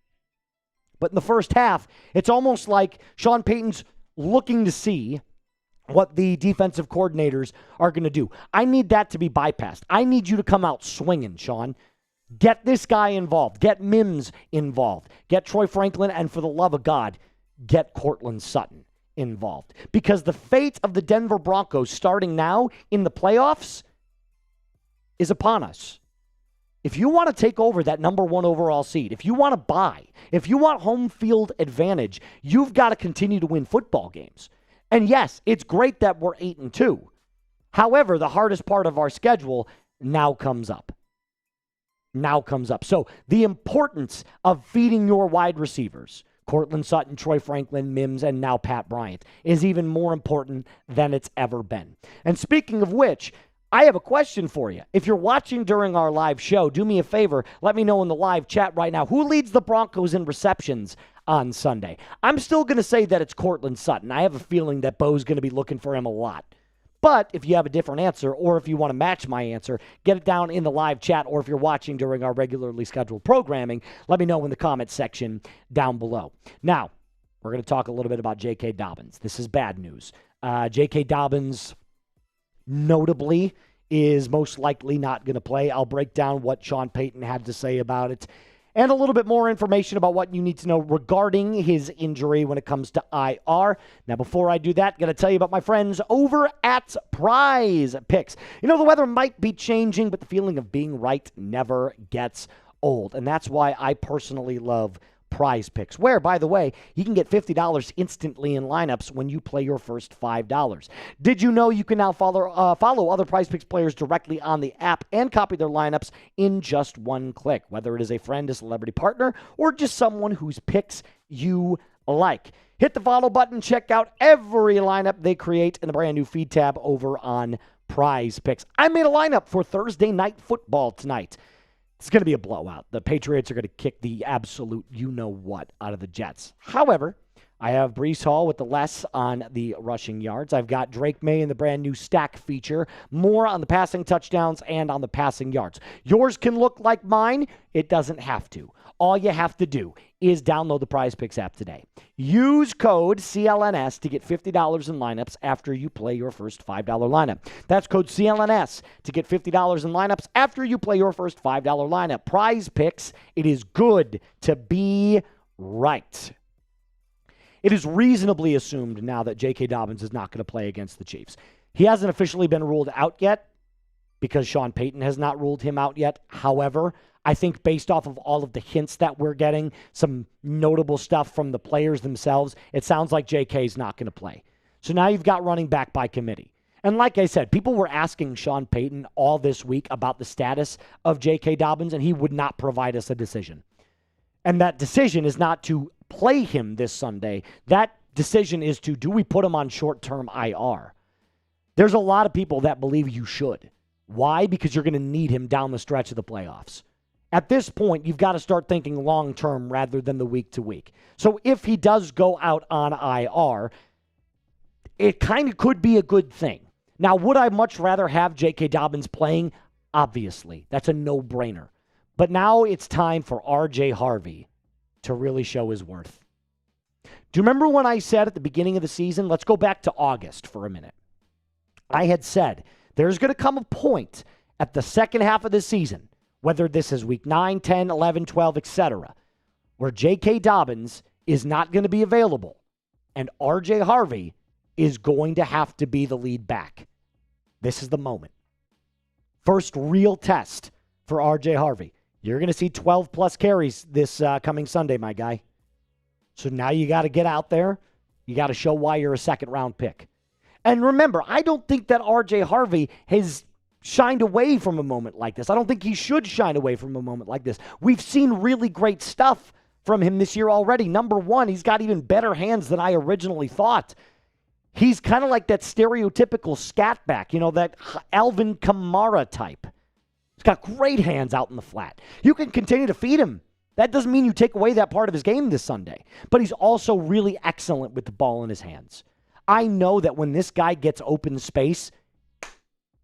But in the first half, it's almost like Sean Payton's looking to see what the defensive coordinators are going to do. I need that to be bypassed. I need you to come out swinging, Sean. Get this guy involved. Get Mims involved. Get Troy Franklin, and for the love of God, get Courtland Sutton involved. Because the fate of the Denver Broncos starting now in the playoffs is upon us. If you want to take over that number 1 overall seed, if you want to buy, if you want home field advantage, you've got to continue to win football games. And yes, it's great that we're 8-2. However, the hardest part of our schedule now comes up. So the importance of feeding your wide receivers, Courtland Sutton, Troy Franklin, Mims, and now Pat Bryant, is even more important than it's ever been. And speaking of which, I have a question for you. If you're watching during our live show, do me a favor. Let me know in the live chat right now. Who leads the Broncos in receptions on Sunday? I'm still going to say that it's Courtland Sutton. I have a feeling that Bo's going to be looking for him a lot. But if you have a different answer, or if you want to match my answer, get it down in the live chat, or if you're watching during our regularly scheduled programming, let me know in the comments section down below. Now, we're going to talk a little bit about J.K. Dobbins. This is bad news. J.K. Dobbins, notably, is most likely not going to play. I'll break down what Sean Payton had to say about it, and a little bit more information about what you need to know regarding his injury when it comes to IR. Now, before I do that, going to tell you about my friends over at Prize Picks. You know, the weather might be changing, but the feeling of being right never gets old. And that's why I personally love Prize Picks, where, by the way, you can get $50 instantly in lineups when you play your first $5. Did you know you can now follow other Prize Picks players directly on the app and copy their lineups in just one click, whether it is a friend, a celebrity partner, or just someone whose picks you like? Hit the follow button, check out every lineup they create in the brand new feed tab over on Prize Picks. I made a lineup for Thursday Night Football tonight. It's going to be a blowout. The Patriots are going to kick the absolute you-know-what out of the Jets. However, I have Breece Hall with the less on the rushing yards. I've got Drake May in the brand new stack feature, more on the passing touchdowns and on the passing yards. Yours can look like mine. It doesn't have to. All you have to do is download the Prize Picks app today. Use code CLNS to get $50 in lineups after you play your first $5 lineup. That's code CLNS to get $50 in lineups after you play your first $5 lineup. Prize Picks, it is good to be right. It is reasonably assumed now that J.K. Dobbins is not going to play against the Chiefs. He hasn't officially been ruled out yet because Sean Payton has not ruled him out yet. However, I think based off of all of the hints that we're getting, some notable stuff from the players themselves, it sounds like J.K. is not going to play. So now you've got running back by committee. And like I said, people were asking Sean Payton all this week about the status of J.K. Dobbins, and he would not provide us a decision. And that decision is not to play him this Sunday. That decision is to, do we put him on short-term IR? There's a lot of people that believe you should. Why? Because you're going to need him down the stretch of the playoffs. At this point, you've got to start thinking long-term rather than the week-to-week. So if he does go out on IR, it kind of could be a good thing. Now, would I much rather have J.K. Dobbins playing? Obviously. That's a no-brainer. But now it's time for R.J. Harvey to really show his worth. Do you remember when I said at the beginning of the season, let's go back to August for a minute. I had said there's going to come a point at the second half of the season, whether this is week 9, 10, 11, 12, etc., where J.K. Dobbins is not going to be available and R.J. Harvey is going to have to be the lead back. This is the moment. First real test for R.J. Harvey. You're going to see 12-plus carries this coming Sunday, my guy. So now you got to get out there. You got to show why you're a second-round pick. And remember, I don't think that R.J. Harvey has shined away from a moment like this. I don't think he should shine away from a moment like this. We've seen really great stuff from him this year already. Number one, he's got even better hands than I originally thought. He's kind of like that stereotypical scat back, that Alvin Kamara type. He's got great hands out in the flat. You can continue to feed him. That doesn't mean you take away that part of his game this Sunday. But he's also really excellent with the ball in his hands. I know that when this guy gets open space,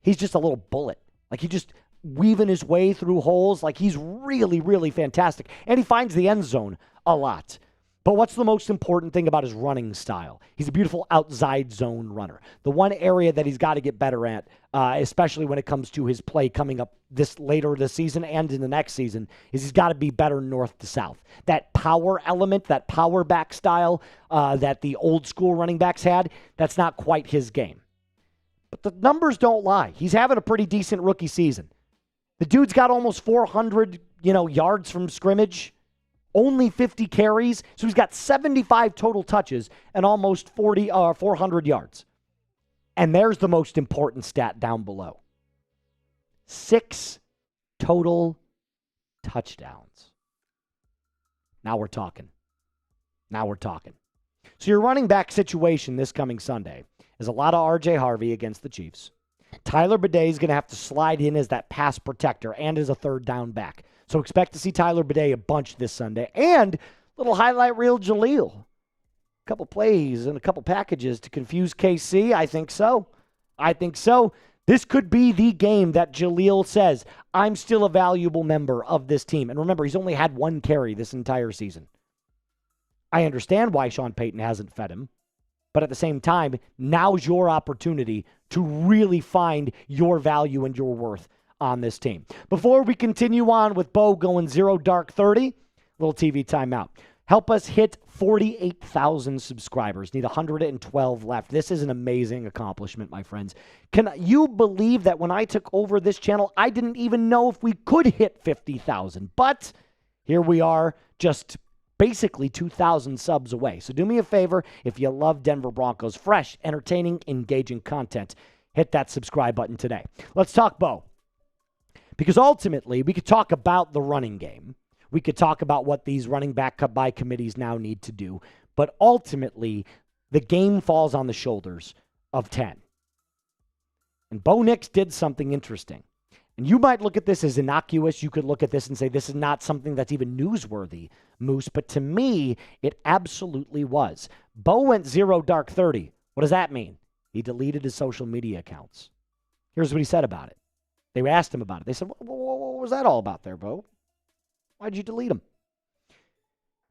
he's just a little bullet. Like he's just weaving his way through holes. Like he's really, really fantastic. And he finds the end zone a lot. But what's the most important thing about his running style? He's a beautiful outside zone runner. The one area that he's got to get better at, especially when it comes to his play coming up this later this season and in the next season, is he's got to be better north to south. That power element, that power back style that the old school running backs had, that's not quite his game. But the numbers don't lie. He's having a pretty decent rookie season. The dude's got almost 400, yards from scrimmage. Only 50 carries, so he's got 75 total touches and almost 400 yards. And there's the most important stat down below. 6 total touchdowns. Now we're talking. So your running back situation this coming Sunday is a lot of R.J. Harvey against the Chiefs. Tyler Bidet is going to have to slide in as that pass protector and as a third down back. So expect to see Tyler Bidet a bunch this Sunday. And little highlight reel Jaleel. A couple plays and a couple packages to confuse KC. I think so. I think so. This could be the game that Jaleel says, I'm still a valuable member of this team. And remember, he's only had one carry this entire season. I understand why Sean Payton hasn't fed him. But at the same time, now's your opportunity to really find your value and your worth on this team. Before we continue on with Bo going 0 dark 30, little TV timeout. Help us hit 48,000 subscribers. Need 112 left. This is an amazing accomplishment, my friends. Can you believe that when I took over this channel, I didn't even know if we could hit 50,000? But here we are, just basically 2,000 subs away. So do me a favor, if you love Denver Broncos, fresh, entertaining, engaging content, hit that subscribe button today. Let's talk Bo. Because ultimately, we could talk about the running game. We could talk about what these running back cut-by committees now need to do. But ultimately, the game falls on the shoulders of 10. And Bo Nix did something interesting. And you might look at this as innocuous. You could look at this and say, this is not something that's even newsworthy, Moose. But to me, it absolutely was. Bo went 0 dark 30. What does that mean? He deleted his social media accounts. Here's what he said about it. They asked him about it. They said, what was that all about there, Bo? Why'd you delete them?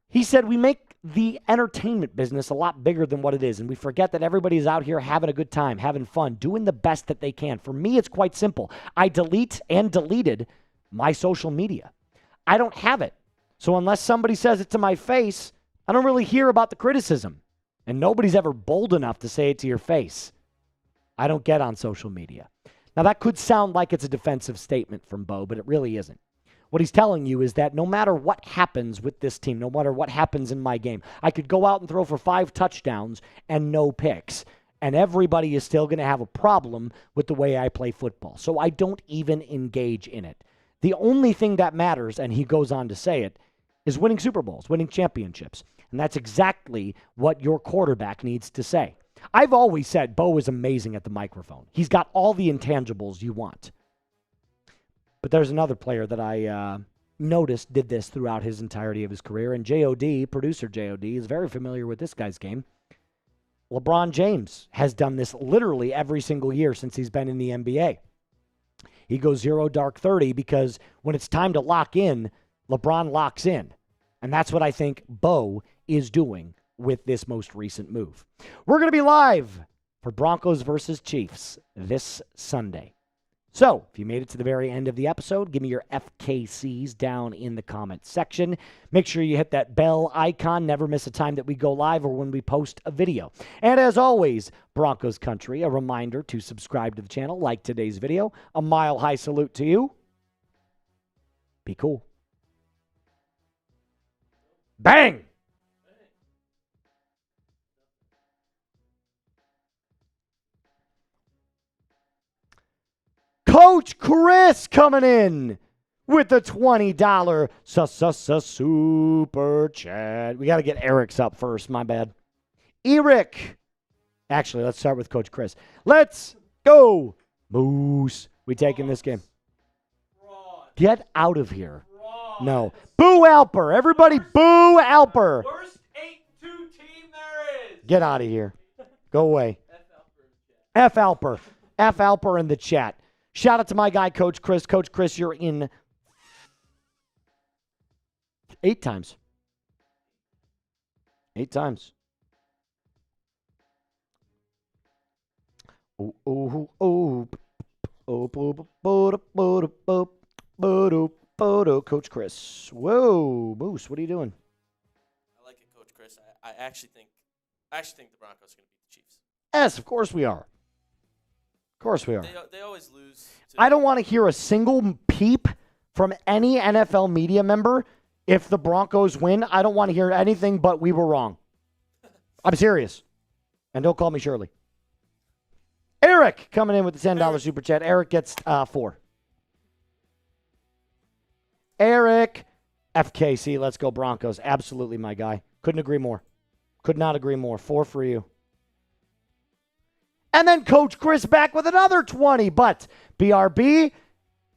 He said, we make the entertainment business a lot bigger than what it is, and we forget that everybody's out here having a good time, having fun, doing the best that they can. For me, it's quite simple. I delete and deleted my social media. I don't have it. So unless somebody says it to my face, I don't really hear about the criticism. And nobody's ever bold enough to say it to your face. I don't get on social media. Now, that could sound like it's a defensive statement from Bo, but it really isn't. What he's telling you is that no matter what happens with this team, no matter what happens in my game, I could go out and throw for 5 touchdowns and no picks, and everybody is still going to have a problem with the way I play football. So I don't even engage in it. The only thing that matters, and he goes on to say it, is winning Super Bowls, winning championships. And that's exactly what your quarterback needs to say. I've always said Bo is amazing at the microphone. He's got all the intangibles you want. But there's another player that I noticed did this throughout his entirety of his career, and J.O.D., producer J.O.D., is very familiar with this guy's game. LeBron James has done this literally every single year since he's been in the NBA. He goes 0 dark 30 because when it's time to lock in, LeBron locks in. And that's what I think Bo is doing with this most recent move. We're going to be live for Broncos versus Chiefs this Sunday. So, if you made it to the very end of the episode, give me your FKCs down in the comment section. Make sure you hit that bell icon. Never miss a time that we go live or when we post a video. And as always, Broncos Country, a reminder to subscribe to the channel, like today's video. A mile-high salute to you. Be cool. Bang! Coach Chris coming in with the $20 super chat. We got to get Eric's up first. My bad. Eric. Actually, let's start with Coach Chris. Let's go, Moose. We taking this game. Get out of here. No. Boo Alper. Everybody boo Alper. Worst 8-2 team there is. Get out of here. Go away. F Alper. F Alper in the chat. Shout out to my guy, Coach Chris. Coach Chris, you're in 8 times. 8 times. Oh, oh, oh, oh, Coach Chris. Whoa, Moose, what are you doing? I like it, Coach Chris. I actually think the Broncos are going to beat the Chiefs. Yes, of course we are. Of course we are. They always lose. I don't want to hear a single peep from any NFL media member if the Broncos win. I don't want to hear anything but we were wrong. I'm serious. And don't call me Shirley. Eric coming in with the $10 super chat. Eric gets 4. Eric, FKC, let's go Broncos. Absolutely, my guy. Couldn't agree more. Could not agree more. 4 for you. And then Coach Chris back with another 20. But BRB,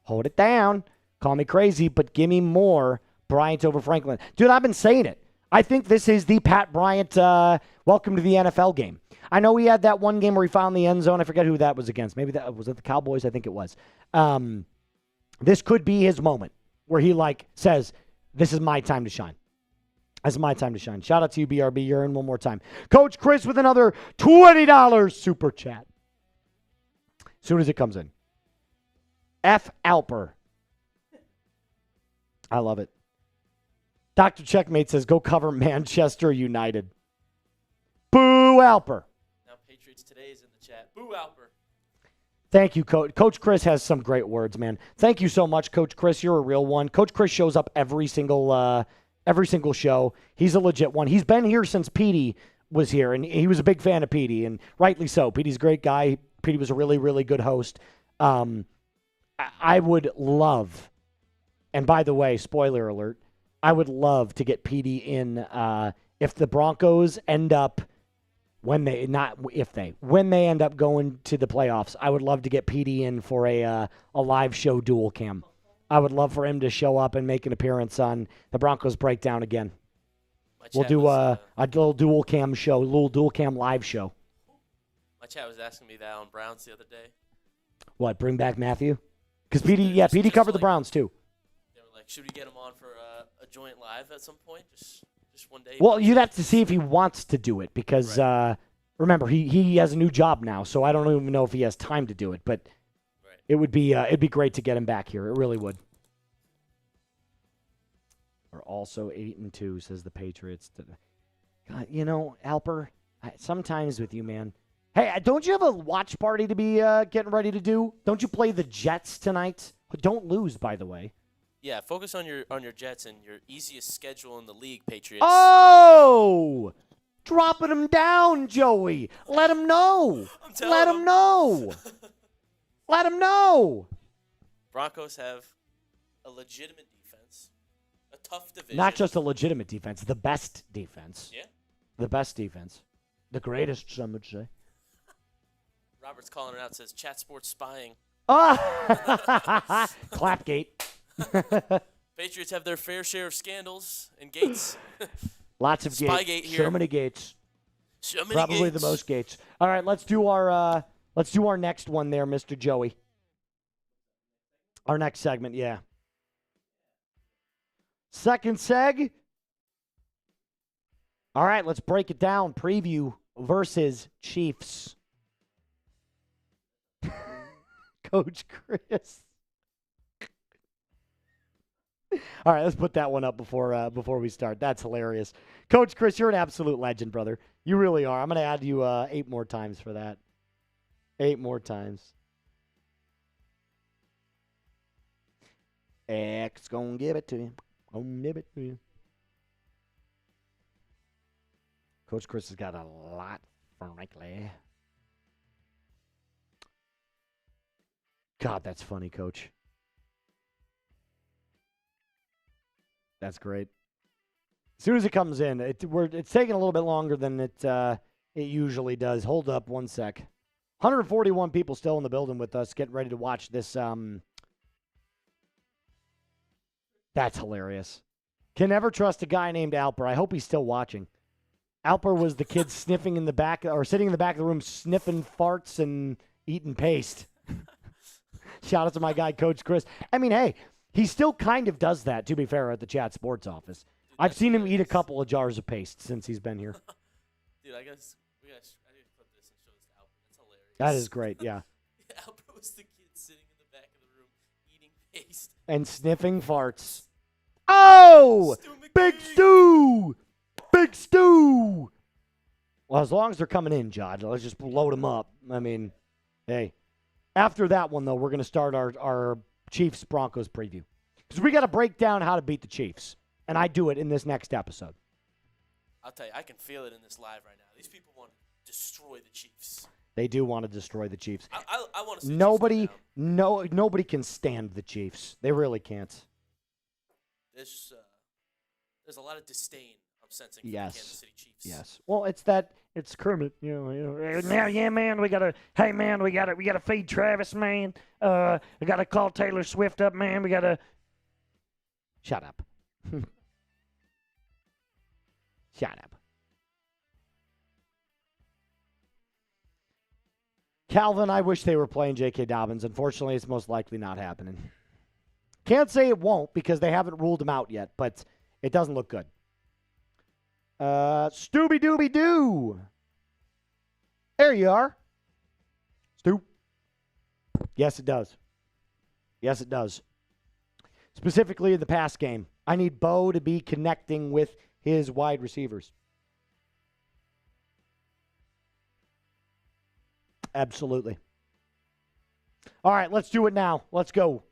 hold it down. Call me crazy, but give me more Bryant over Franklin. Dude, I've been saying it. I think this is the Pat Bryant welcome to the NFL game. I know he had that one game where he found the end zone. I forget who that was against. Maybe that was it the Cowboys. I think it was. This could be his moment where he says, "This is my time to shine. This is my time to shine." Shout out to you, BRB. You're in one more time. Coach Chris with another $20 super chat. As soon as it comes in. F. Alper. I love it. Dr. Checkmate says, go cover Manchester United. Boo, Alper. Now Patriots Today is in the chat. Boo, Alper. Thank you, Coach. Coach Chris has some great words, man. Thank you so much, Coach Chris. You're a real one. Coach Chris shows up every single show. He's a legit one. He's been here since Petey was here, and he was a big fan of Petey, and rightly so. Petey's a great guy. Petey was a really, really good host. I would love, and by the way, spoiler alert, I would love to get Petey in if the Broncos end up when they end up going to the playoffs. I would love to get Petey in for a live show dual cam. I would love for him to show up and make an appearance on the Broncos Breakdown again. We'll do a little dual cam show, a little dual cam live show. My chat was asking me that on Browns the other day. What, bring back Matthew? Because Petey covered the Browns too. They were like, should we get him on for a joint live at some point? Just one day. Well, you'd have to see if he wants to do it because remember he has a new job now, so I don't even know if he has time to do it. But it would be it'd be great to get him back here. It really would. We're also 8-2, says the Patriots. God, Alper, sometimes with you, man. Hey, don't you have a watch party to be getting ready to do? Don't you play the Jets tonight? Don't lose, by the way. Yeah, focus on your Jets and your easiest schedule in the league, Patriots. Oh! Dropping them down, Joey. Let them know. Let them know. Let them know. Broncos have a legitimate defense, a tough division. Not just a legitimate defense, the best defense. Yeah. The best defense. The greatest, some would say. Robert's calling it out, says chat sports spying. Ah! Clapgate. Patriots have their fair share of scandals and gates. Lots of Spygate gates. here. So many gates. So many Probably gates. the most gates. All right, let's do our next one there, Mr. Joey. Our next segment, yeah. Second seg. All right, let's break it down. Preview versus Chiefs. Coach Chris. All right, let's put that one up before we start. That's hilarious. Coach Chris, you're an absolute legend, brother. You really are. I'm going to add you 8 more times for that. 8 more times. X gonna give it to you. Gonna give it to you. Coach Chris has got a lot, frankly. God, that's funny, Coach. That's great. As soon as it comes in, it's taking a little bit longer than it usually does. Hold up one sec. 141 people still in the building with us, getting ready to watch this. That's hilarious. Can never trust a guy named Alper. I hope he's still watching. Alper was the kid sniffing in the back, or sitting in the back of the room, sniffing farts and eating paste. Shout out to my guy, Coach Chris. I mean, hey, he still kind of does that, to be fair, at the Chat Sports office. I've seen him eat a couple of jars of paste since he's been here. Dude, I guess I need to clip this and show this to Alper. That's hilarious. That is great, yeah. Alper was the kid sitting in the back of the room eating paste. And sniffing farts. Oh! Big Stew! Big Stew! Well, as long as they're coming in, Jod, let's just load them up. I mean, hey. After that one, though, we're going to start our Chiefs-Broncos preview. Because we got to break down how to beat the Chiefs. And I do it in this next episode. I'll tell you, I can feel it in this live right now. These people want to destroy the Chiefs. They do want to destroy the Chiefs. I want to see Nobody can stand the Chiefs. They really can't. There's a lot of disdain I'm sensing from Yes. the Kansas City Chiefs. Yes. Well, it's Kermit, Now, yeah, man, we gotta feed Travis, man. We gotta call Taylor Swift up, man. We gotta. Shut up. Shut up. Calvin, I wish they were playing J.K. Dobbins. Unfortunately, it's most likely not happening. Can't say it won't because they haven't ruled him out yet, but it doesn't look good. Stooby-Dooby-Doo. There you are. Stu. Yes, it does. Yes, it does. Specifically in the pass game, I need Bo to be connecting with his wide receivers. Absolutely. All right, let's do it now. Let's go.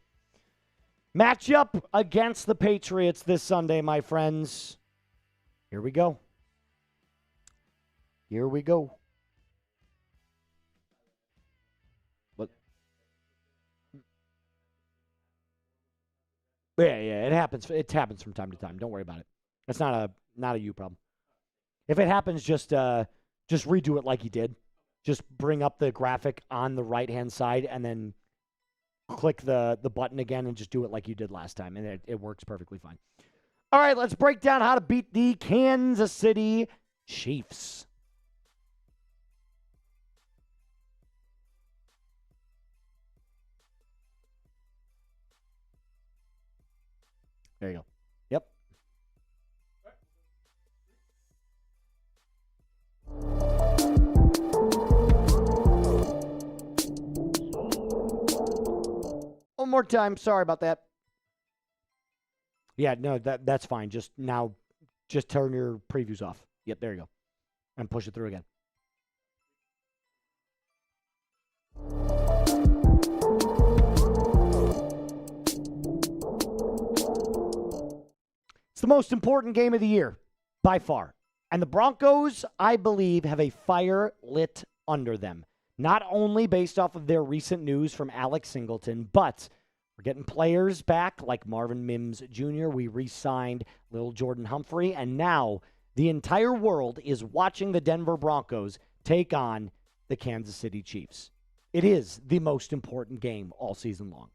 Matchup against the Patriots this Sunday, my friends. Here we go. Here we go. What? Yeah, it happens. It happens from time to time. Don't worry about it. That's not a you problem. If it happens, just redo it like you did. Just bring up the graphic on the right-hand side and then click the button again and just do it like you did last time, and it works perfectly fine. All right, let's break down how to beat the Kansas City Chiefs. There you go. Yep. One more time. Sorry about that. Yeah, no, that's fine. Just turn your previews off. Yep, there you go. And push it through again. It's the most important game of the year, by far. And the Broncos, I believe, have a fire lit under them. Not only based off of their recent news from Alex Singleton, but we're getting players back like Marvin Mims Jr. We re-signed Lil'Jordan Humphrey, and now the entire world is watching the Denver Broncos take on the Kansas City Chiefs. It is the most important game all season long.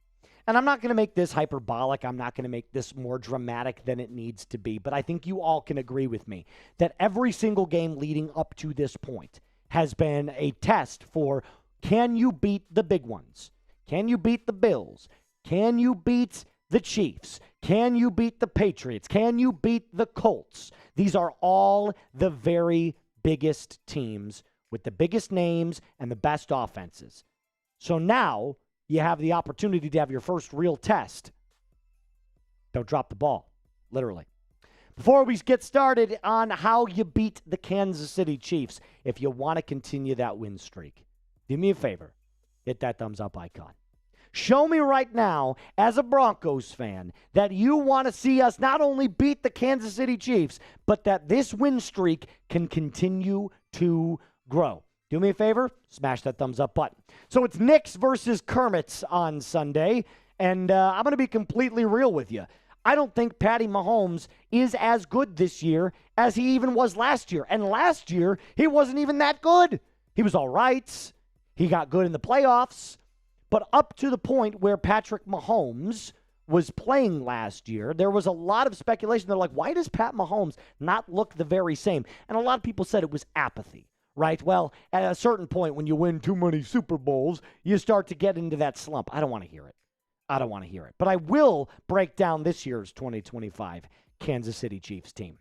And I'm not going to make this hyperbolic. I'm not going to make this more dramatic than it needs to be, but I think you all can agree with me that every single game leading up to this point has been a test for, can you beat the big ones? Can you beat the Bills? Can you beat the Chiefs? Can you beat the Patriots? Can you beat the Colts? These are all the very biggest teams with the biggest names and the best offenses. So now you have the opportunity to have your first real test. Don't drop the ball, literally. Before we get started on how you beat the Kansas City Chiefs, if you want to continue that win streak, do me a favor, hit that thumbs up icon. Show me right now, as a Broncos fan, that you want to see us not only beat the Kansas City Chiefs, but that this win streak can continue to grow. Do me a favor, smash that thumbs up button. So it's Knicks versus Kermit's on Sunday, and I'm going to be completely real with you. I don't think Patty Mahomes is as good this year as he even was last year. And last year, he wasn't even that good. He was all right. He got good in the playoffs. But up to the point where Patrick Mahomes was playing last year, there was a lot of speculation. They're like, why does Pat Mahomes not look the very same? And a lot of people said it was apathy, right? Well, at a certain point, when you win too many Super Bowls, you start to get into that slump. I don't want to hear it. I don't want to hear it. But I will break down this year's 2025 Kansas City Chiefs team.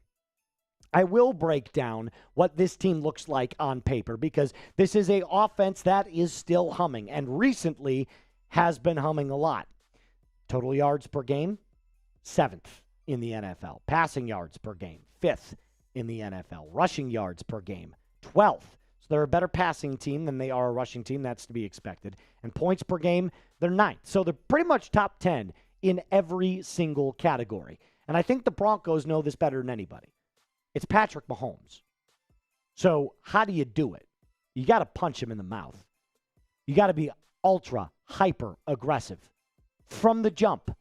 I will break down what this team looks like on paper because this is an offense that is still humming and recently has been humming a lot. Total yards per game, 7th in the NFL. Passing yards per game, 5th in the NFL. Rushing yards per game, 12th. So they're a better passing team than they are a rushing team. That's to be expected. And points per game, they're 9th. So they're pretty much top 10 in every single category. And I think the Broncos know this better than anybody. It's Patrick Mahomes. So how do you do it? You got to punch him in the mouth. You got to be ultra, hyper aggressive from the jump.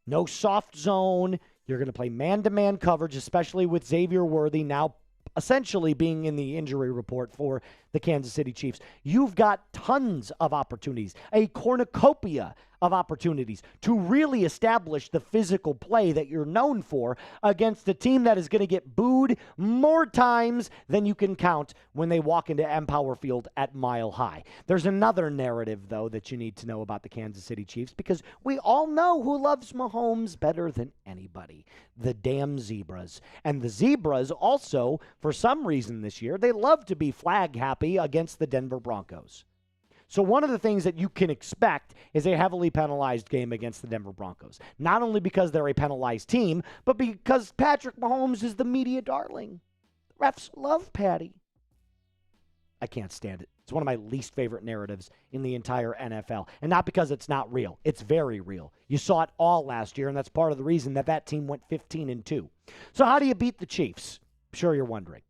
No soft zone. You're going to play man-to-man coverage, especially with Xavier Worthy now essentially being in the injury report for the Kansas City Chiefs. You've got tons of opportunities, a cornucopia of opportunities to really establish the physical play that you're known for against a team that is going to get booed more times than you can count when they walk into Empower Field at Mile High. There's another narrative, though, that you need to know about the Kansas City Chiefs, because we all know who loves Mahomes better than anybody: the damn Zebras. And the Zebras also, for some reason this year, they love to be flag happy against the Denver Broncos. So one of the things that you can expect is a heavily penalized game against the Denver Broncos. Not only because they're a penalized team, but because Patrick Mahomes is the media darling. The refs love Patty. I can't stand it. It's one of my least favorite narratives in the entire NFL. And not because it's not real. It's very real. You saw it all last year, and that's part of the reason that team went 15-2. So how do you beat the Chiefs? I'm sure you're wondering.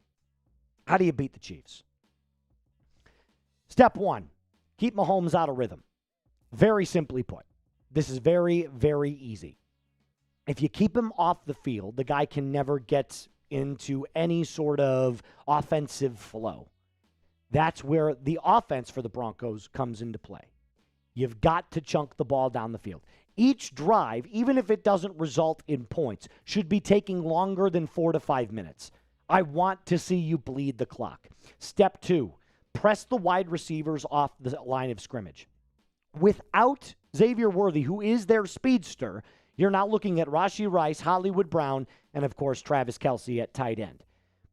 How do you beat the Chiefs? Step one. Keep Mahomes out of rhythm. Very simply put, this is very, very easy. If you keep him off the field, the guy can never get into any sort of offensive flow. That's where the offense for the Broncos comes into play. You've got to chunk the ball down the field. Each drive, even if it doesn't result in points, should be taking longer than 4 to 5 minutes. I want to see you bleed the clock. Step two. Press the wide receivers off the line of scrimmage. Without Xavier Worthy, who is their speedster, you're now looking at Rashee Rice, Hollywood Brown, and, of course, Travis Kelce at tight end.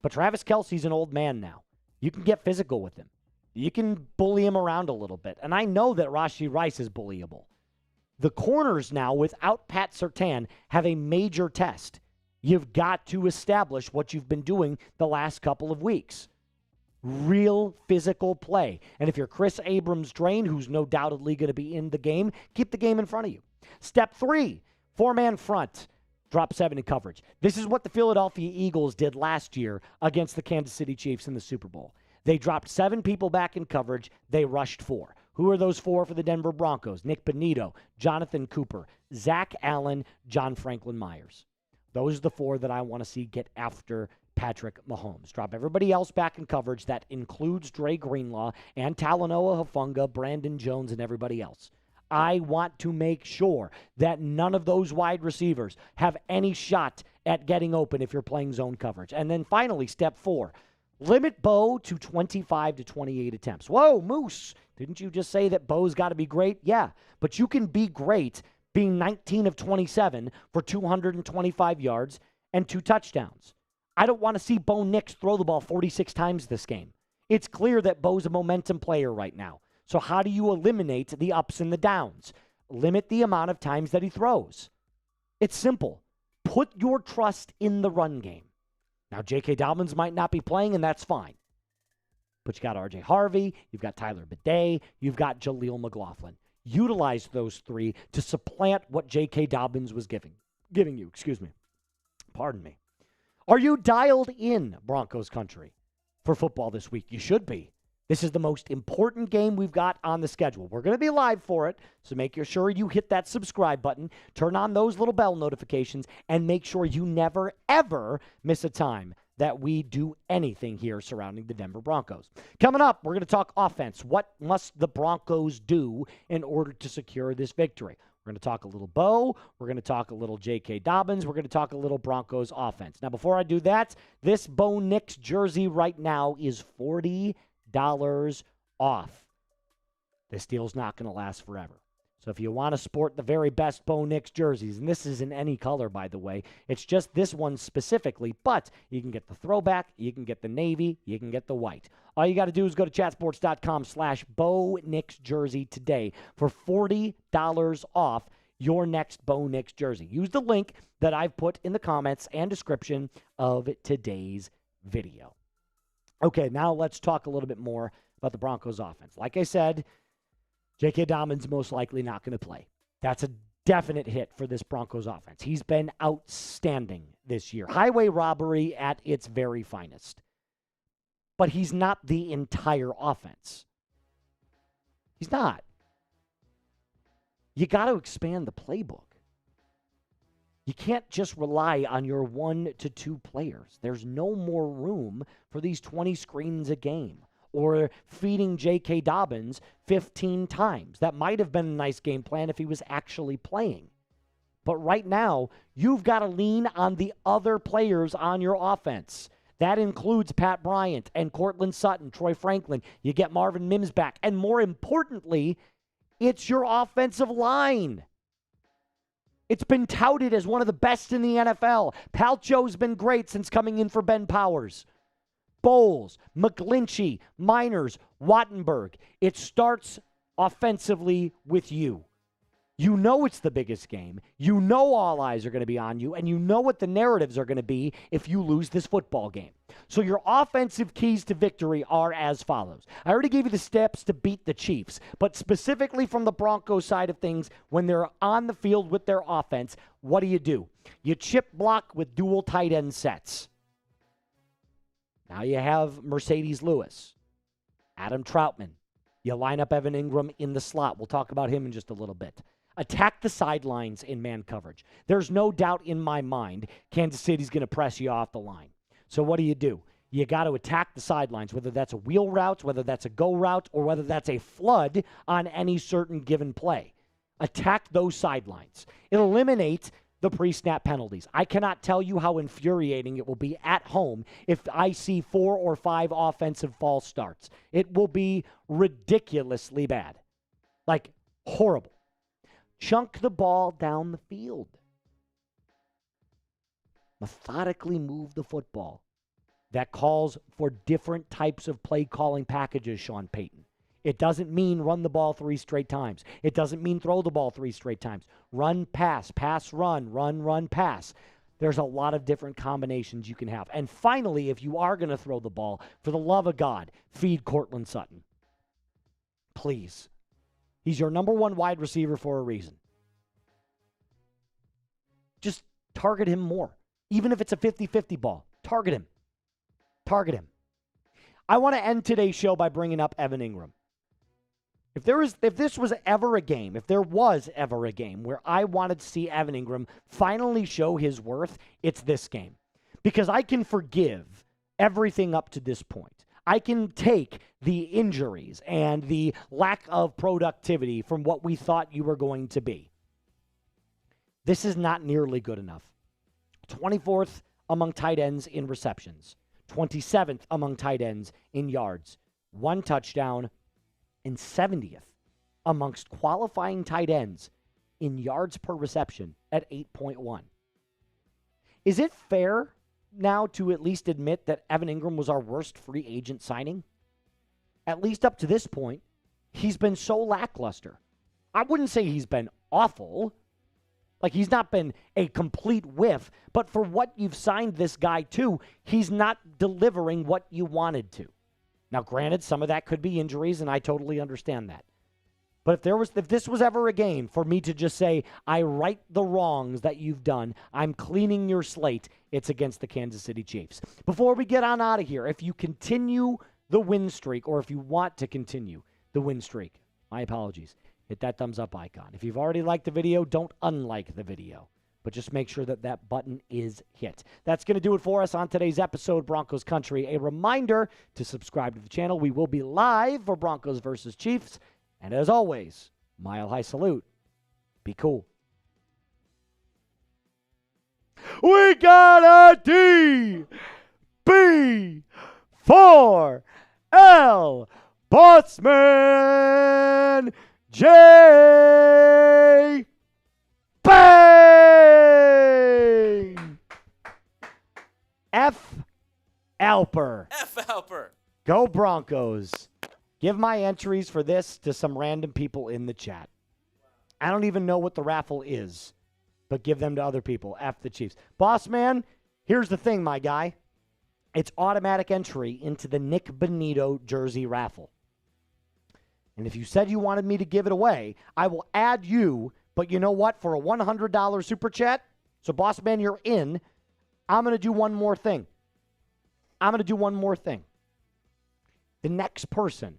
But Travis Kelce's an old man now. You can get physical with him. You can bully him around a little bit. And I know that Rashee Rice is bullyable. The corners now, without Pat Surtain, have a major test. You've got to establish what you've been doing the last couple of weeks. Real physical play. And if you're Chris Abrams-Drain, who's no doubtedly going to be in the game, keep the game in front of you. Step three, 4-man front. Drop 7 in coverage. This is what the Philadelphia Eagles did last year against the Kansas City Chiefs in the Super Bowl. They dropped 7 people back in coverage. They rushed 4. Who are those 4 for the Denver Broncos? Nick Bonito, Jonathan Cooper, Zach Allen, John Franklin Myers. Those are the 4 that I want to see get after Patrick Mahomes. Drop everybody else back in coverage. That includes Dre Greenlaw and Talanoa Hufanga, Brandon Jones, and everybody else. I want to make sure that none of those wide receivers have any shot at getting open if you're playing zone coverage. And then finally, step 4, limit Bo to 25 to 28 attempts. Whoa, Moose, didn't you just say that Bo's got to be great? Yeah, but you can be great being 19 of 27 for 225 yards and 2 touchdowns. I don't want to see Bo Nix throw the ball 46 times this game. It's clear that Bo's a momentum player right now. So how do you eliminate the ups and the downs? Limit the amount of times that he throws. It's simple. Put your trust in the run game. Now, J.K. Dobbins might not be playing, and that's fine. But you got R.J. Harvey, you've got Tyler Bidet, you've got Jaleel McLaughlin. Utilize those 3 to supplant what J.K. Dobbins was giving you. Pardon me. Are you dialed in, Broncos country, for football this week? You should be. This is the most important game we've got on the schedule. We're going to be live for it, so make sure you hit that subscribe button, turn on those little bell notifications, and make sure you never, ever miss a time that we do anything here surrounding the Denver Broncos. Coming up, we're going to talk offense. What must the Broncos do in order to secure this victory? We're going to talk a little Bo. We're going to talk a little J.K. Dobbins. We're going to talk a little Broncos offense. Now, before I do that, this Bo Nix jersey right now is $40 off. This deal's not going to last forever. So if you want to sport the very best Bo Nix jerseys, and this is in any color, by the way, it's just this one specifically, but you can get the throwback, you can get the navy, you can get the white. All you got to do is go to chatsports.com/Bo Nix jersey today for $40 off your next Bo Nix jersey. Use the link that I've put in the comments and description of today's video. Okay, now let's talk a little bit more about the Broncos offense. Like I said, J.K. Dobbins most likely not going to play. That's a definite hit for this Broncos offense. He's been outstanding this year. Highway robbery at its very finest. But he's not the entire offense. He's not. You got to expand the playbook. You can't just rely on your 1 to 2 players. There's no more room for these 20 screens a game. or feeding J.K. Dobbins 15 times. That might have been a nice game plan if he was actually playing. But right now, you've got to lean on the other players on your offense. That includes Pat Bryant and Cortland Sutton, Troy Franklin. You get Marvin Mims back. And more importantly, it's your offensive line. It's been touted as one of the best in the NFL. Palcho's been great since coming in for Ben Powers. Bowles, McGlinchey, Miners, Wattenberg. It starts offensively with you. You know it's the biggest game. You know all eyes are going to be on you, and you know what the narratives are going to be if you lose this football game. So your offensive keys to victory are as follows. I already gave you the steps to beat the Chiefs, but specifically from the Broncos side of things, when they're on the field with their offense, what do? You chip block with dual tight end sets. Now you have Mercedes Lewis, Adam Troutman. You line up Evan Ingram in the slot. We'll talk about him in just a little bit. Attack the sidelines in man coverage. There's no doubt in my mind Kansas City's going to press you off the line. So what do? You got to attack the sidelines, whether that's a wheel route, whether that's a go route, or whether that's a flood on any certain given play. Attack those sidelines. It eliminates the pre-snap penalties. I cannot tell you how infuriating it will be at home if I see 4 or 5 offensive false starts. It will be ridiculously bad. Like, horrible. Chunk the ball down the field. Methodically move the football. That calls for different types of play calling packages, Sean Payton. It doesn't mean run the ball 3 straight times. It doesn't mean throw the ball 3 straight times. Run, pass, run, pass. There's a lot of different combinations you can have. And finally, if you are going to throw the ball, for the love of God, feed Cortland Sutton. Please. He's your number 1 wide receiver for a reason. Just target him more. Even if it's a 50-50 ball, target him. Target him. I want to end today's show by bringing up Evan Ingram. If there was ever a game where I wanted to see Evan Ingram finally show his worth, it's this game. Because I can forgive everything up to this point. I can take the injuries and the lack of productivity from what we thought you were going to be. This is not nearly good enough. 24th among tight ends in receptions. 27th among tight ends in yards. 1 touchdown. And 70th amongst qualifying tight ends in yards per reception at 8.1. Is it fair now to at least admit that Evan Ingram was our worst free agent signing? At least up to this point, he's been so lackluster. I wouldn't say he's been awful. Like, he's not been a complete whiff, but for what you've signed this guy to, he's not delivering what you wanted to. Now, granted, some of that could be injuries, and I totally understand that. But if this was ever a game for me to just say, I right the wrongs that you've done, I'm cleaning your slate, it's against the Kansas City Chiefs. Before we get on out of here, if you continue the win streak, or if you want to continue the win streak, my apologies, hit that thumbs up icon. If you've already liked the video, don't unlike the video. But just make sure that that button is hit. That's going to do it for us on today's episode, Broncos Country. A reminder to subscribe to the channel. We will be live for Broncos versus Chiefs. And as always, mile high salute. Be cool. We got a D, B, 4, L, Botsman, J, bang! F. Alper. F. Alper. Go Broncos. Give my entries for this to some random people in the chat. I don't even know what the raffle is, but give them to other people. F the Chiefs. Boss man, here's the thing, my guy. It's automatic entry into the Nick Bonito jersey raffle. And if you said you wanted me to give it away, I will add you. But you know what? For a $100 super chat, so boss man, you're in. I'm going to do one more thing. The next person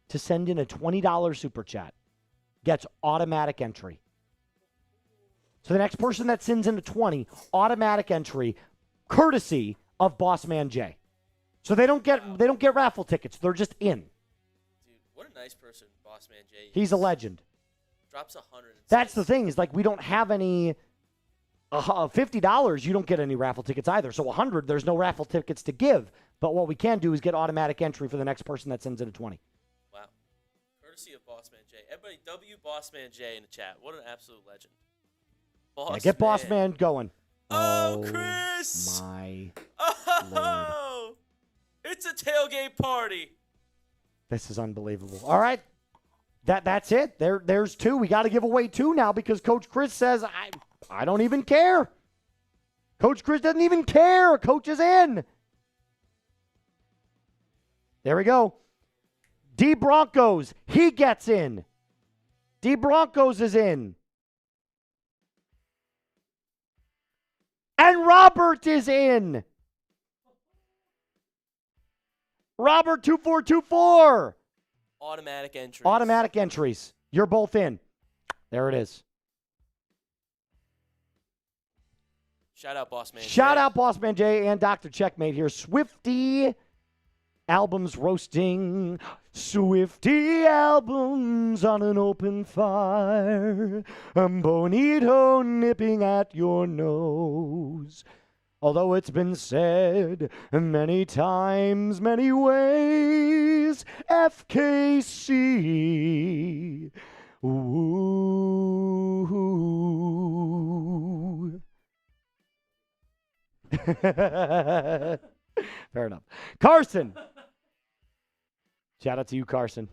to send in a $20 super chat gets automatic entry. So the next person that sends in a 20, automatic entry, courtesy of Boss Man Jay. So they don't get raffle tickets. They're just in. Dude, what a nice person Boss Man Jay is. He's a legend. Drops 100. That's the thing, is like we don't have any $50, you don't get any raffle tickets either. So 100, there's no raffle tickets to give. But what we can do is get automatic entry for the next person that sends in a 20. Wow. Courtesy of Boss Man Jay. Everybody, W Boss Man Jay in the chat. What an absolute legend. Get Boss Man going. Oh, Chris. My Lord. It's a tailgate party. This is unbelievable. All right. That's it. There's 2. We got to give away 2 now because Coach Chris says, I don't even care. Coach Chris doesn't even care. Coach is in. There we go. D Broncos, he gets in. D Broncos is in. And Robert is in. Robert 2424. Automatic entries. Automatic entries. You're both in. There it is. Shout out Boss Man Jay. Shout out Boss Man Jay and Dr. Checkmate here. Swifty albums roasting. Swifty albums on an open fire. Bonito nipping at your nose. Although it's been said many times, many ways, FKC. Ooh. Fair enough. Carson. Shout out to you, Carson.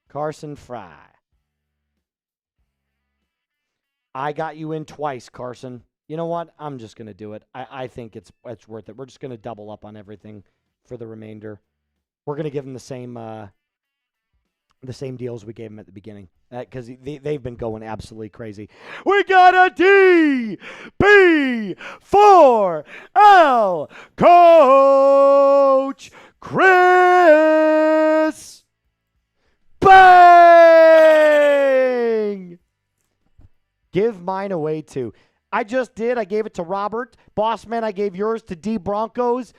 Carson Fry. I got you in twice, Carson. You know what? I'm just going to do it. I think it's worth it. We're just going to double up on everything for the remainder. We're going to give them the same deals we gave them at the beginning because they've been going absolutely crazy. We got a DB4L Coach Chris. Bang! Give mine away too. I just did. I gave it to Robert. Bossman, I gave yours to D Broncos.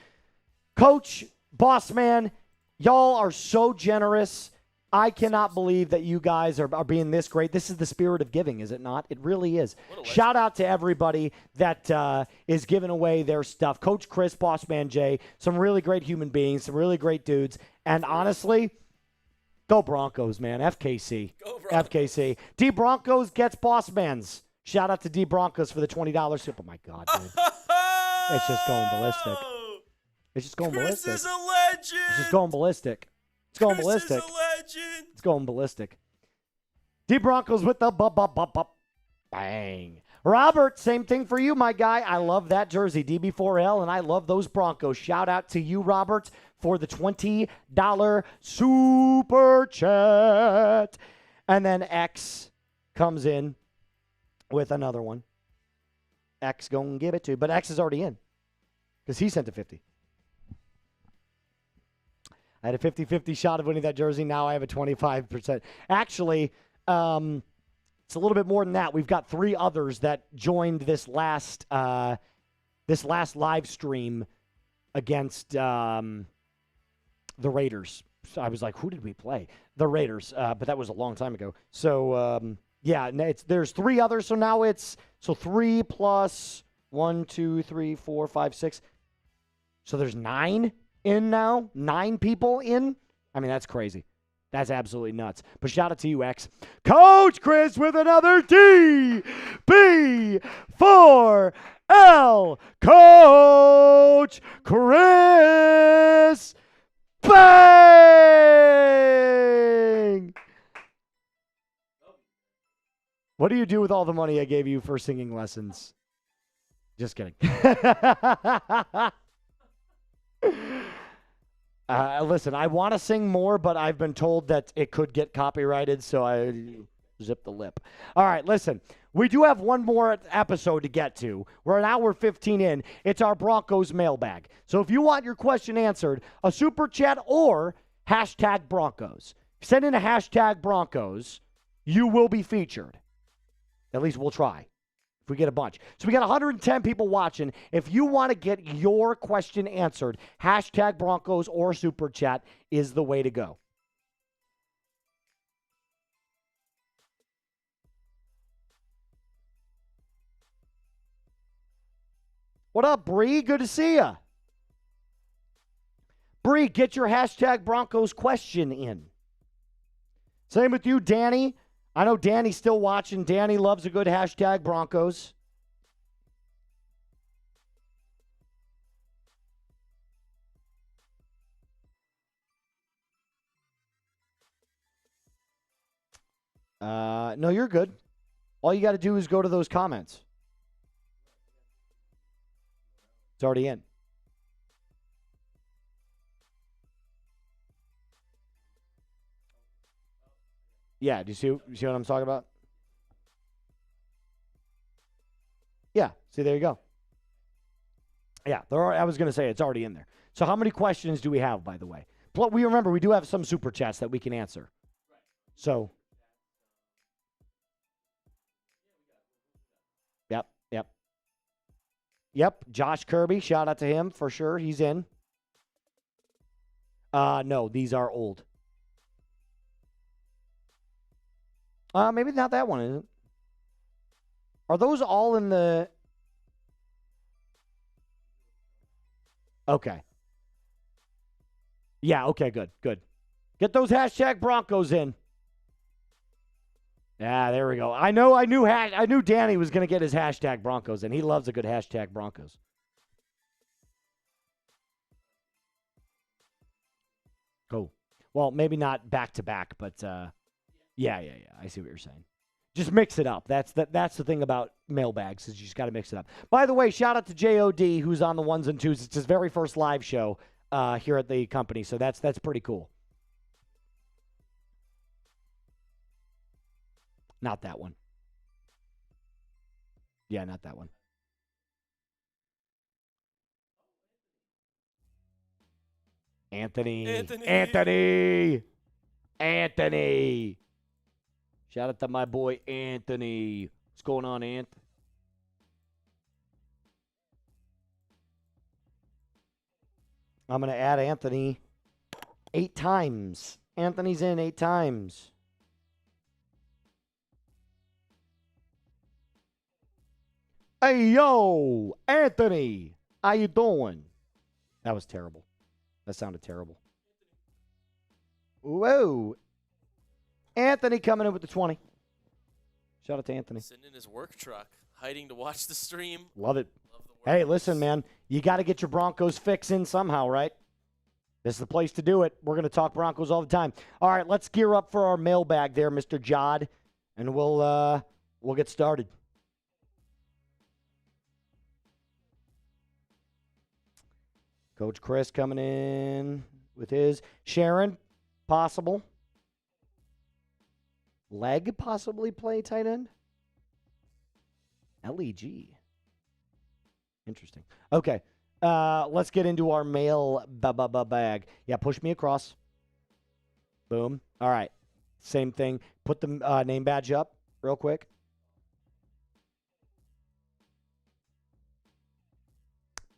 Coach, Bossman, y'all are so generous. I cannot believe that you guys are being this great. This is the spirit of giving, is it not? It really is. Shout out to everybody that is giving away their stuff. Coach Chris, Bossman Jay, some really great human beings, some really great dudes. And honestly, go Broncos, man. FKC. Go Broncos. FKC. D Broncos gets Bossman's. Shout out to D Broncos for the $20 super. Oh, my God, dude. It's just going ballistic. It's just going ballistic. Chris is a legend. It's just going ballistic. It's going ballistic. Chris is a legend. It's going ballistic. D Broncos with the bang. Robert, same thing for you, my guy. I love that jersey, DB4L, and I love those Broncos. Shout out to you, Robert, for the $20 super chat. And then X comes in with another one. X gonna give it to you, but X is already in because he sent a 50. I had a 50-50 shot of winning that jersey. Now I have a 25%. Actually, it's a little bit more than that. We've got 3 others that joined this last live stream against the Raiders. So I was like, who did we play? The Raiders, but that was a long time ago. So, yeah, there's 3 others. So now it's 3 plus 1, 2, 3, 4, 5, 6. So there's 9 in now. 9 people in. I mean, that's crazy. That's absolutely nuts. But shout out to you, X. Coach Chris with another DB4L. Coach Chris. Bang! What do you do with all the money I gave you for singing lessons? Just kidding. Listen, I want to sing more, but I've been told that it could get copyrighted, so I zip the lip. All right, listen. We do have one more episode to get to. We're an hour 15 in. It's our Broncos mailbag. So if you want your question answered, a super chat or hashtag Broncos. Send in a hashtag Broncos. You will be featured. At least we'll try. If we get a bunch. So we got 110 people watching. If you want to get your question answered, hashtag Broncos or Super Chat is the way to go. What up, Bree? Good to see ya. Bree, get your hashtag Broncos question in. Same with you, Danny. I know Danny's still watching. Danny loves a good hashtag Broncos. No, you're good. All you got to do is go to those comments. It's already in. Yeah, do you see what I'm talking about? Yeah, see, there you go. Yeah, I was going to say it's already in there. So how many questions do we have, by the way? We remember we do have some super chats that we can answer. So, Yep, Josh Kirby, shout out to him for sure. He's in. No, these are old. Maybe not that one, is it? Are those all in the... Okay. Yeah, okay, good. Get those hashtag Broncos in. Yeah, there we go. I knew Danny was going to get his hashtag Broncos in. He loves a good hashtag Broncos. Cool. Well, maybe not back to back, but yeah. I see what you're saying. Just mix it up. That's the thing about mailbags is you just got to mix it up. By the way, shout out to JOD who's on the ones and twos. It's his very first live show here at the company, so that's pretty cool. Not that one. Yeah, not that one. Anthony. Shout out to my boy Anthony. What's going on, Ant? I'm going to add Anthony 8 times. Anthony's in 8 times. Hey, yo, Anthony. How you doing? That was terrible. That sounded terrible. Whoa. Anthony coming in with the 20. Shout out to Anthony. Sitting in his work truck, hiding to watch the stream. Love it. Hey, listen, man. You got to get your Broncos fix in somehow, right? This is the place to do it. We're going to talk Broncos all the time. All right, let's gear up for our mailbag there, Mr. Jod, and we'll get started. Coach Chris coming in with his. Sharon, possible. Leg possibly play tight end. LEG. Interesting. Okay. Let's get into our mail bag. Yeah, push me across. Boom. All right. Same thing. Put the name badge up real quick.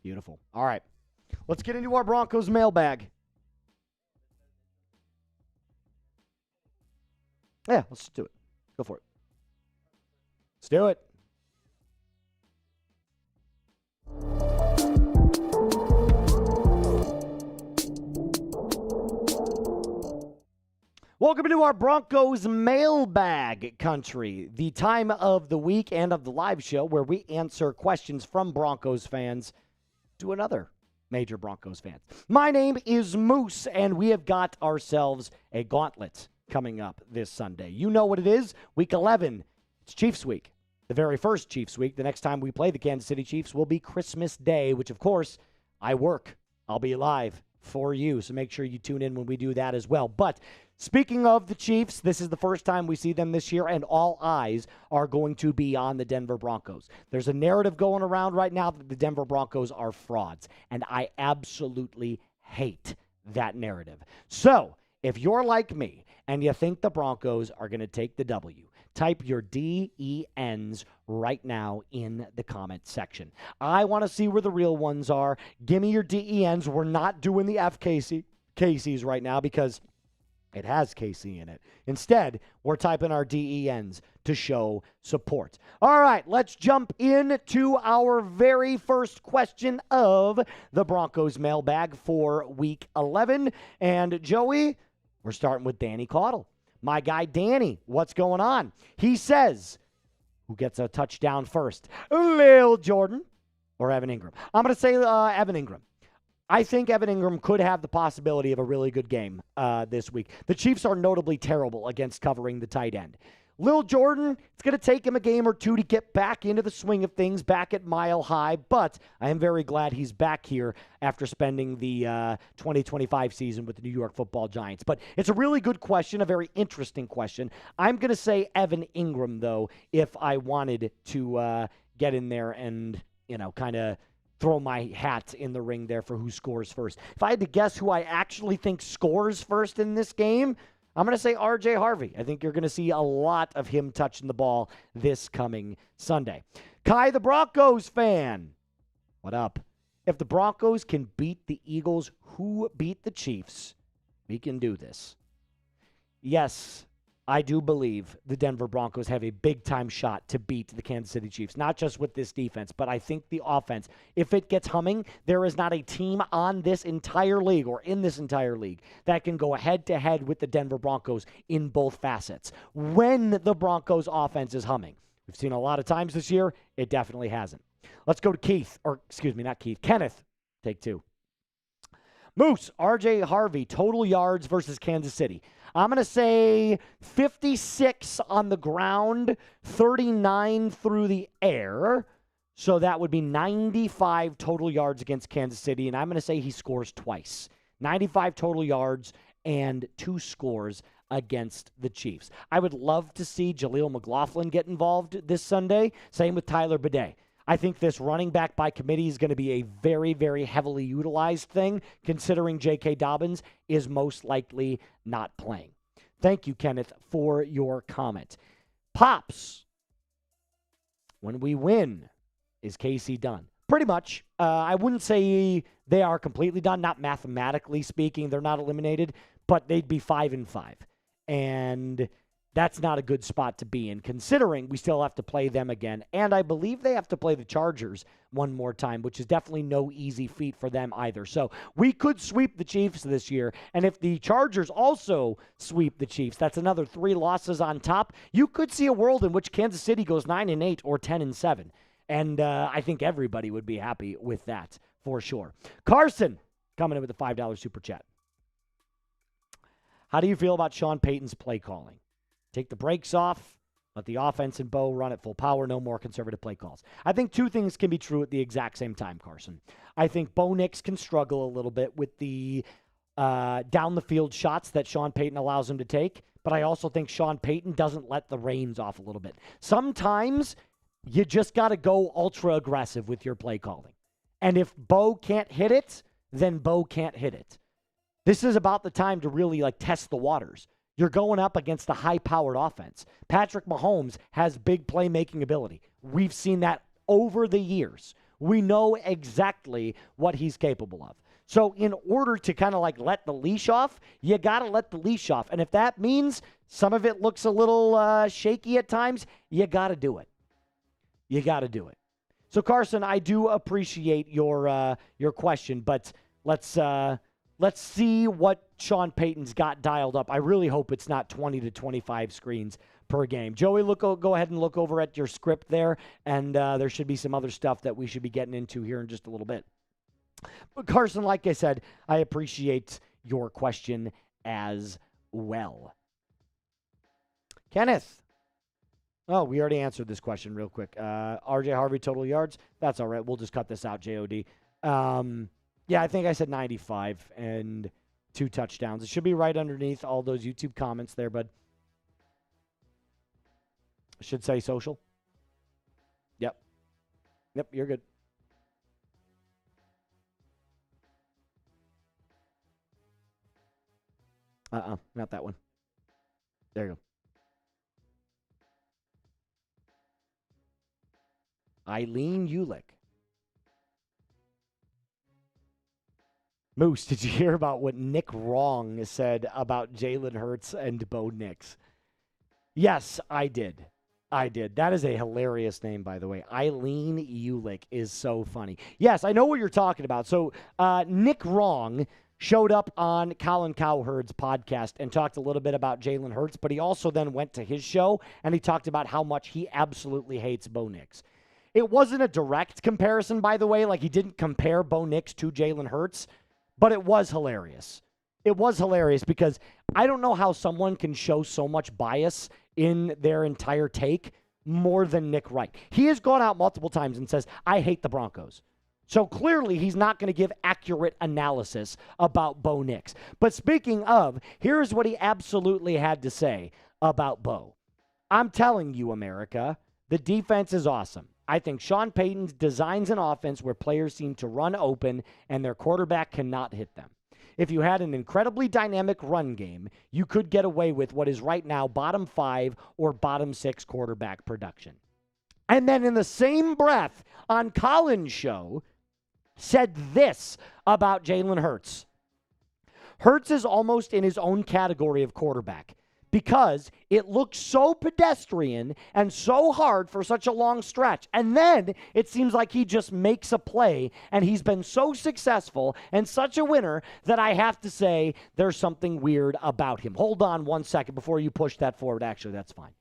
Beautiful. All right. Let's get into our Broncos mailbag. Yeah, let's do it. Go for it. Let's do it. Welcome to our Broncos mailbag country, the time of the week and of the live show where we answer questions from Broncos fans to another major Broncos fans. My name is Moose, and we have got ourselves a gauntlet coming up this Sunday. You know what it is. Week 11. It's Chiefs week. The very first Chiefs week. The next time we play the Kansas City Chiefs will be Christmas Day, which, of course, I work. I'll be live for you, so make sure you tune in when we do that as well. But speaking of the Chiefs, this is the first time we see them this year, and all eyes are going to be on the Denver Broncos. There's a narrative going around right now that the Denver Broncos are frauds, and I absolutely hate that narrative. So if you're like me and you think the Broncos are going to take the W, Type your DENs right now in the comment section. I want to see where the real ones are. Give me your DENs. We're not doing the FKCs right now because it has KC in it. Instead, we're typing our DENs to show support. All right, let's jump into our very first question of the Broncos mailbag for Week 11. And Joey, we're starting with Danny Caudle. My guy Danny, what's going on? He says, who gets a touchdown first? Lil'Jordan or Evan Ingram? I'm going to say Evan Ingram. I think Evan Ingram could have the possibility of a really good game this week. The Chiefs are notably terrible against covering the tight end. Lil'Jordan, it's going to take him a game or two to get back into the swing of things, back at Mile High, but I am very glad he's back here after spending the 2025 season with the New York Football Giants. But it's a really good question, a very interesting question. I'm going to say Evan Ingram, though, if I wanted to get in there and, kind of throw my hat in the ring there for who scores first. If I had to guess who I actually think scores first in this game, I'm going to say R.J. Harvey. I think you're going to see a lot of him touching the ball this coming Sunday. Kai, the Broncos fan. What up? If the Broncos can beat the Eagles, who beat the Chiefs? We can do this. Yes, I do believe the Denver Broncos have a big-time shot to beat the Kansas City Chiefs, not just with this defense, but I think the offense, if it gets humming, there is not a team on this entire league or in this entire league that can go head-to-head with the Denver Broncos in both facets. When the Broncos offense is humming, we've seen a lot of times this year, it definitely hasn't. Let's go to Kenneth, take two. Moose, R.J. Harvey, total yards versus Kansas City. I'm going to say 56 on the ground, 39 through the air. So that would be 95 total yards against Kansas City. And I'm going to say he scores twice. 95 total yards and 2 scores against the Chiefs. I would love to see Jaleel McLaughlin get involved this Sunday. Same with Tyler Bidet. I think this running back by committee is going to be a very, very heavily utilized thing, considering J.K. Dobbins is most likely not playing. Thank you, Kenneth, for your comment. Pops, when we win, is KC done? Pretty much. I wouldn't say they are completely done, not mathematically speaking. They're not eliminated, but they'd be 5-5. And that's not a good spot to be in, considering we still have to play them again. And I believe they have to play the Chargers one more time, which is definitely no easy feat for them either. So we could sweep the Chiefs this year. And if the Chargers also sweep the Chiefs, that's another 3 losses on top. You could see a world in which Kansas City goes 9-8 or 10-7. And I think everybody would be happy with that for sure. Carson coming in with a $5 super chat. How do you feel about Sean Payton's play calling? Take the brakes off, let the offense and Bo run at full power, no more conservative play calls. I think 2 things can be true at the exact same time, Carson. I think Bo Nix can struggle a little bit with the down-the-field shots that Sean Payton allows him to take, but I also think Sean Payton doesn't let the reins off a little bit. Sometimes you just got to go ultra-aggressive with your play calling. And if Bo can't hit it, then Bo can't hit it. This is about the time to really test the waters. You're going up against a high-powered offense. Patrick Mahomes has big playmaking ability. We've seen that over the years. We know exactly what he's capable of. So in order to kind of let the leash off, you got to let the leash off. And if that means some of it looks a little shaky at times, you got to do it. You got to do it. So Carson, I do appreciate your question, but let's see what Sean Payton's got dialed up. I really hope it's not 20 to 25 screens per game. Joey, go ahead and look over at your script there, and there should be some other stuff that we should be getting into here in just a little bit. But Carson, like I said, I appreciate your question as well. Kenneth. Oh, we already answered this question real quick. R.J. Harvey, total yards. That's all right. We'll just cut this out, J.O.D. Yeah, I think I said 95 and 2 touchdowns. It should be right underneath all those YouTube comments there, but I should say social. Yep, you're good. Not that one. There you go. Eileen Ulick. Moose, did you hear about what Nick Wrong said about Jalen Hurts and Bo Nix? Yes, I did. That is a hilarious name, by the way. Eileen Ulick is so funny. Yes, I know what you're talking about. So Nick Wrong showed up on Colin Cowherd's podcast and talked a little bit about Jalen Hurts, but he also then went to his show and he talked about how much he absolutely hates Bo Nix. It wasn't a direct comparison, by the way. Like, he didn't compare Bo Nix to Jalen Hurts, but it was hilarious. It was hilarious because I don't know how someone can show so much bias in their entire take more than Nick Wright. He has gone out multiple times and says, I hate the Broncos. So clearly he's not going to give accurate analysis about Bo Nix. But speaking of, here's what he absolutely had to say about Bo. I'm telling you, America, the defense is awesome. I think Sean Payton designs an offense where players seem to run open and their quarterback cannot hit them. If you had an incredibly dynamic run game, you could get away with what is right now bottom 5 or bottom 6 quarterback production. And then in the same breath, on Colin's show, said this about Jalen Hurts. Hurts is almost in his own category of quarterback because it looks so pedestrian and so hard for such a long stretch. And then it seems like he just makes a play, and he's been so successful and such a winner that I have to say there's something weird about him. Hold on one second before you push that forward. Actually, that's fine.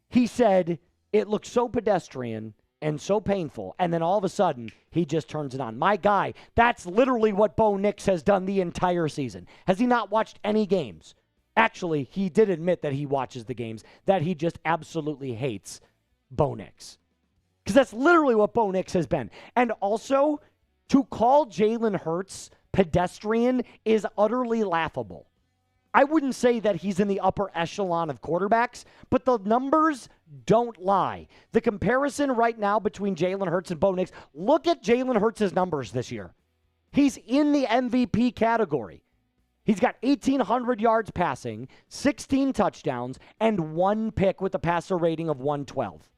He said it looks so pedestrian and so painful, and then all of a sudden, he just turns it on. My guy, that's literally what Bo Nix has done the entire season. Has he not watched any games? Actually, he did admit that he watches the games, that he just absolutely hates Bo Nix. Because that's literally what Bo Nix has been. And also, to call Jalen Hurts pedestrian is utterly laughable. I wouldn't say that he's in the upper echelon of quarterbacks, but the numbers don't lie. The comparison right now between Jalen Hurts and Bo Nix, look at Jalen Hurts' numbers this year. He's in the MVP category. He's got 1,800 yards passing, 16 touchdowns, and 1 pick with a passer rating of 112.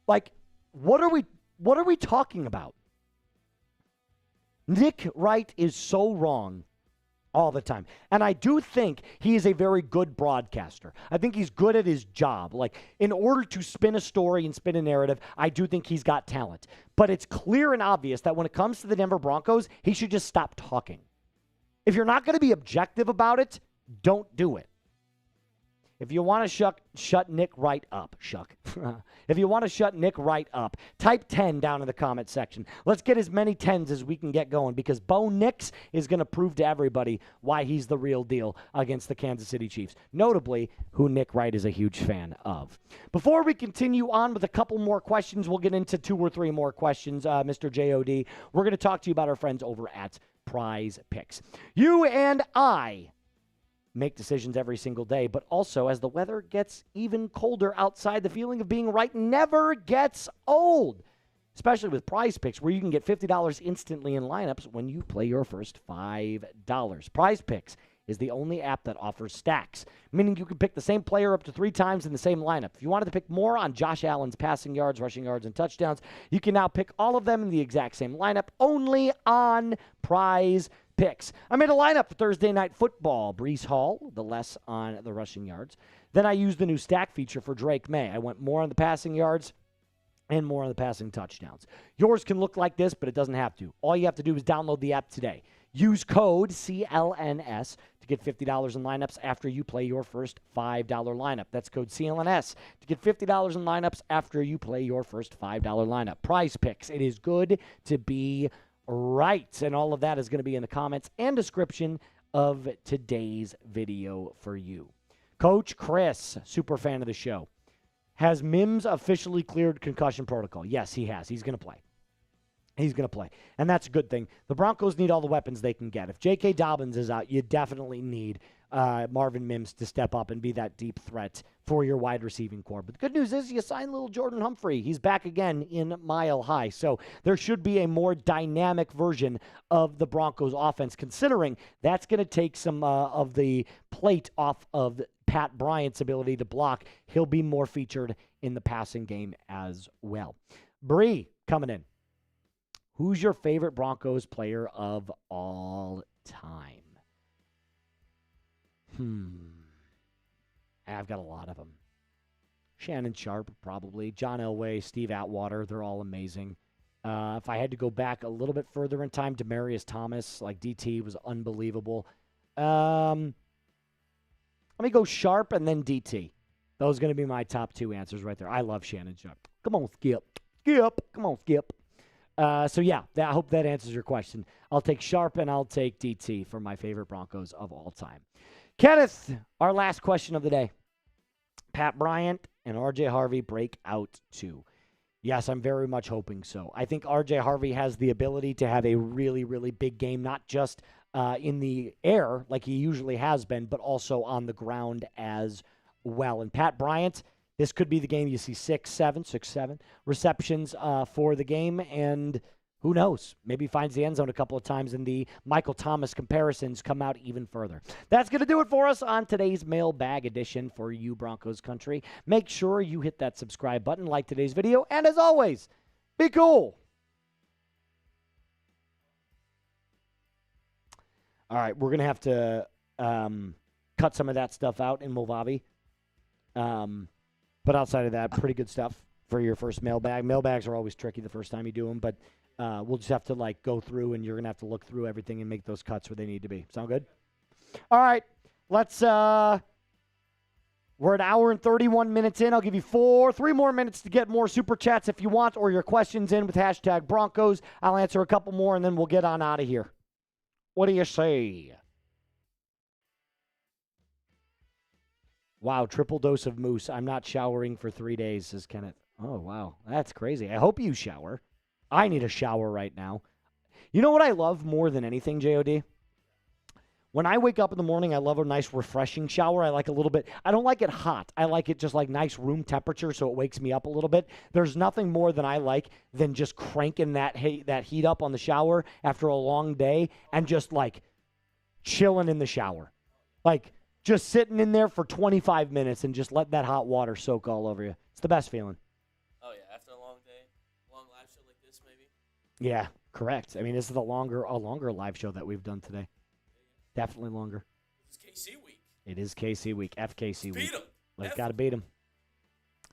Like, what are we talking about? Nick Wright is so wrong all the time. And I do think he is a very good broadcaster. I think he's good at his job. Like, in order to spin a story and spin a narrative, I do think he's got talent. But it's clear and obvious that when it comes to the Denver Broncos, he should just stop talking. If you're not going to be objective about it, don't do it. If you want to shut Nick Wright up, if you want to shut Nick Wright up, type 10 down in the comment section. Let's get as many 10s as we can get going because Bo Nix is going to prove to everybody why he's the real deal against the Kansas City Chiefs, notably who Nick Wright is a huge fan of. Before we continue on with a couple more questions, we'll get into 2 or 3 more questions, Mr. JOD. We're going to talk to you about our friends over at Prize Picks. You and I make decisions every single day, but also as the weather gets even colder outside, the feeling of being right never gets old, especially with Prize Picks, where you can get $50 instantly in lineups when you play your first $5. Prize Picks is the only app that offers stacks, meaning you can pick the same player up to 3 times in the same lineup. If you wanted to pick more on Josh Allen's passing yards, rushing yards, and touchdowns, you can now pick all of them in the exact same lineup only on Prize Picks. I made a lineup for Thursday Night Football. Breece Hall, the less on the rushing yards. Then I used the new stack feature for Drake May. I went more on the passing yards and more on the passing touchdowns. Yours can look like this, but it doesn't have to. All you have to do is download the app today. Use code CLNS to get $50 in lineups after you play your first $5 lineup. That's code CLNS to get $50 in lineups after you play your first $5 lineup. Prize Picks. It is good to be right. And all of that is going to be in the comments and description of today's video for you. Coach Chris, super fan of the show. Has Mims officially cleared concussion protocol? Yes, he has. He's going to play. He's going to play. And that's a good thing. The Broncos need all the weapons they can get. If J.K. Dobbins is out, you definitely need Marvin Mims to step up and be that deep threat for your wide receiving core. But the good news is you signed Lil'Jordan Humphrey. He's back again in Mile High. So there should be a more dynamic version of the Broncos offense, considering that's going to take some of the plate off of Pat Bryant's ability to block. He'll be more featured in the passing game as well. Bree coming in. Who's your favorite Broncos player of all time? I've got a lot of them. Shannon Sharp, probably. John Elway, Steve Atwater, they're all amazing. If I had to go back a little bit further in time, Demaryius Thomas, like DT, was unbelievable. Let me go Sharp and then DT. Those are going to be my top two answers right there. I love Shannon Sharp. Come on, Skip. Come on, Skip. So, yeah, I hope that answers your question. I'll take Sharp and I'll take DT for my favorite Broncos of all time. Kenneth, our last question of the day. Pat Bryant and RJ Harvey break out too. Yes, I'm very much hoping so. I think RJ Harvey has the ability to have a really, really big game, not just in the air like he usually has been, but also on the ground as well. And Pat Bryant, this could be the game you see 6-7 receptions for the game, and who knows? Maybe finds the end zone a couple of times, and the Michael Thomas comparisons come out even further. That's going to do it for us on today's mailbag edition for you, Broncos country. Make sure you hit that subscribe button, like today's video, and as always, be cool. All right, we're going to have to cut some of that stuff out in Movavi. But outside of that, pretty good stuff for your first mailbag. Mailbags are always tricky the first time you do them, but we'll just have to go through, and you're going to have to look through everything and make those cuts where they need to be. Sound good? All right. Let's we're an hour and 31 minutes in. I'll give you 3 more minutes to get more super chats if you want, or your questions in with hashtag Broncos. I'll answer a couple more, and then we'll get on out of here. What do you say? Wow, triple dose of moose. I'm not showering for 3 days, says Kenneth. Oh, wow. That's crazy. I hope you shower. I need a shower right now. You know what I love more than anything, JOD? When I wake up in the morning, I love a nice refreshing shower. I like a little bit. I don't like it hot. I like it just like nice room temperature so it wakes me up a little bit. There's nothing more than I like than just cranking that heat up on the shower after a long day and just chilling in the shower. Just sitting in there for 25 minutes and just let that hot water soak all over you. It's the best feeling. Oh, yeah. After a long day, long live show like this, maybe? Yeah, correct. I mean, this is a longer live show that we've done today. Definitely longer. It's KC week. It is KC week. FKC week. Beat him. Let's got to beat him.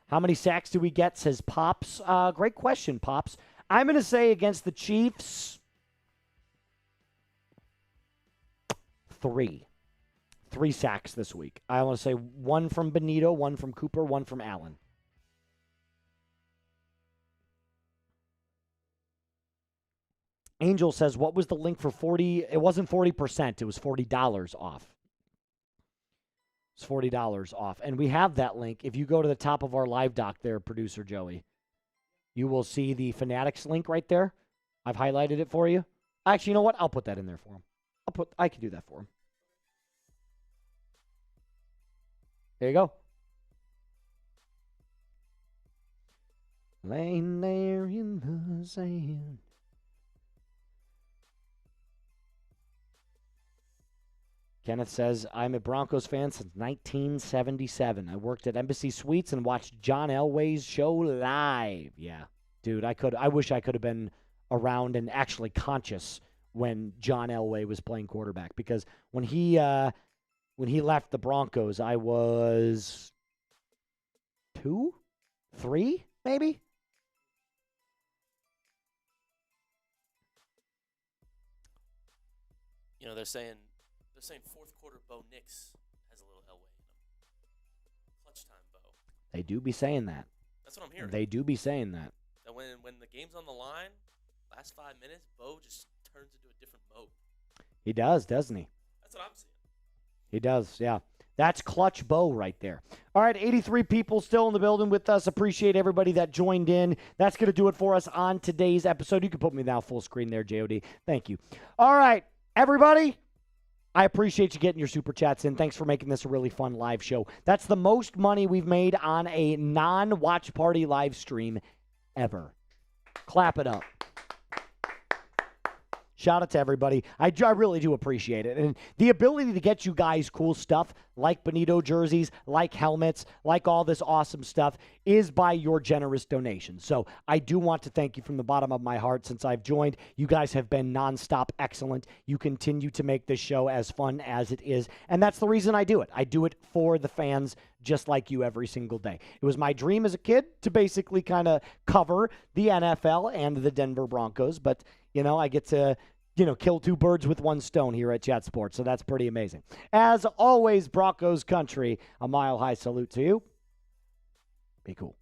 How many sacks do we get, says Pops? Great question, Pops. I'm going to say against the Chiefs, 3. 3 sacks this week. I want to say 1 from Benito, 1 from Cooper, 1 from Allen. Angel says, what was the link for 40? It wasn't 40%. It was $40 off. It's $40 off. And we have that link. If you go to the top of our live doc there, producer Joey, you will see the Fanatics link right there. I've highlighted it for you. Actually, you know what? I'll put that in there for him. I can do that for him. There you go. Laying there in the sand. Kenneth says, I'm a Broncos fan since 1977. I worked at Embassy Suites and watched John Elway's show live. Yeah, dude, I wish I could have been around and actually conscious when John Elway was playing quarterback, because when he left the Broncos, I was 2, 3, maybe. You know, they're saying fourth quarter Bo Nix has a little Elway in him. Clutch time, Bo. They do be saying that. That's what I'm hearing. They do be saying that. That when the game's on the line, last 5 minutes, Bo just turns into a different mode. He does, doesn't he? That's what I'm seeing. He does, yeah. That's clutch Bo right there. All right, 83 people still in the building with us. Appreciate everybody that joined in. That's going to do it for us on today's episode. You can put me now full screen there, JOD. Thank you. All right, everybody. I appreciate you getting your super chats in. Thanks for making this a really fun live show. That's the most money we've made on a non-watch party live stream ever. Clap it up. Shout out to everybody. I really do appreciate it. And the ability to get you guys cool stuff like Bonito jerseys, like helmets, like all this awesome stuff is by your generous donations. So I do want to thank you from the bottom of my heart. Since I've joined, you guys have been nonstop excellent. You continue to make this show as fun as it is. And that's the reason I do it. I do it for the fans just like you every single day. It was my dream as a kid to basically kind of cover the NFL and the Denver Broncos. But, I get to kill two birds with one stone here at Chat Sports, so that's pretty amazing. As always, Broncos country, a mile-high salute to you. Be cool.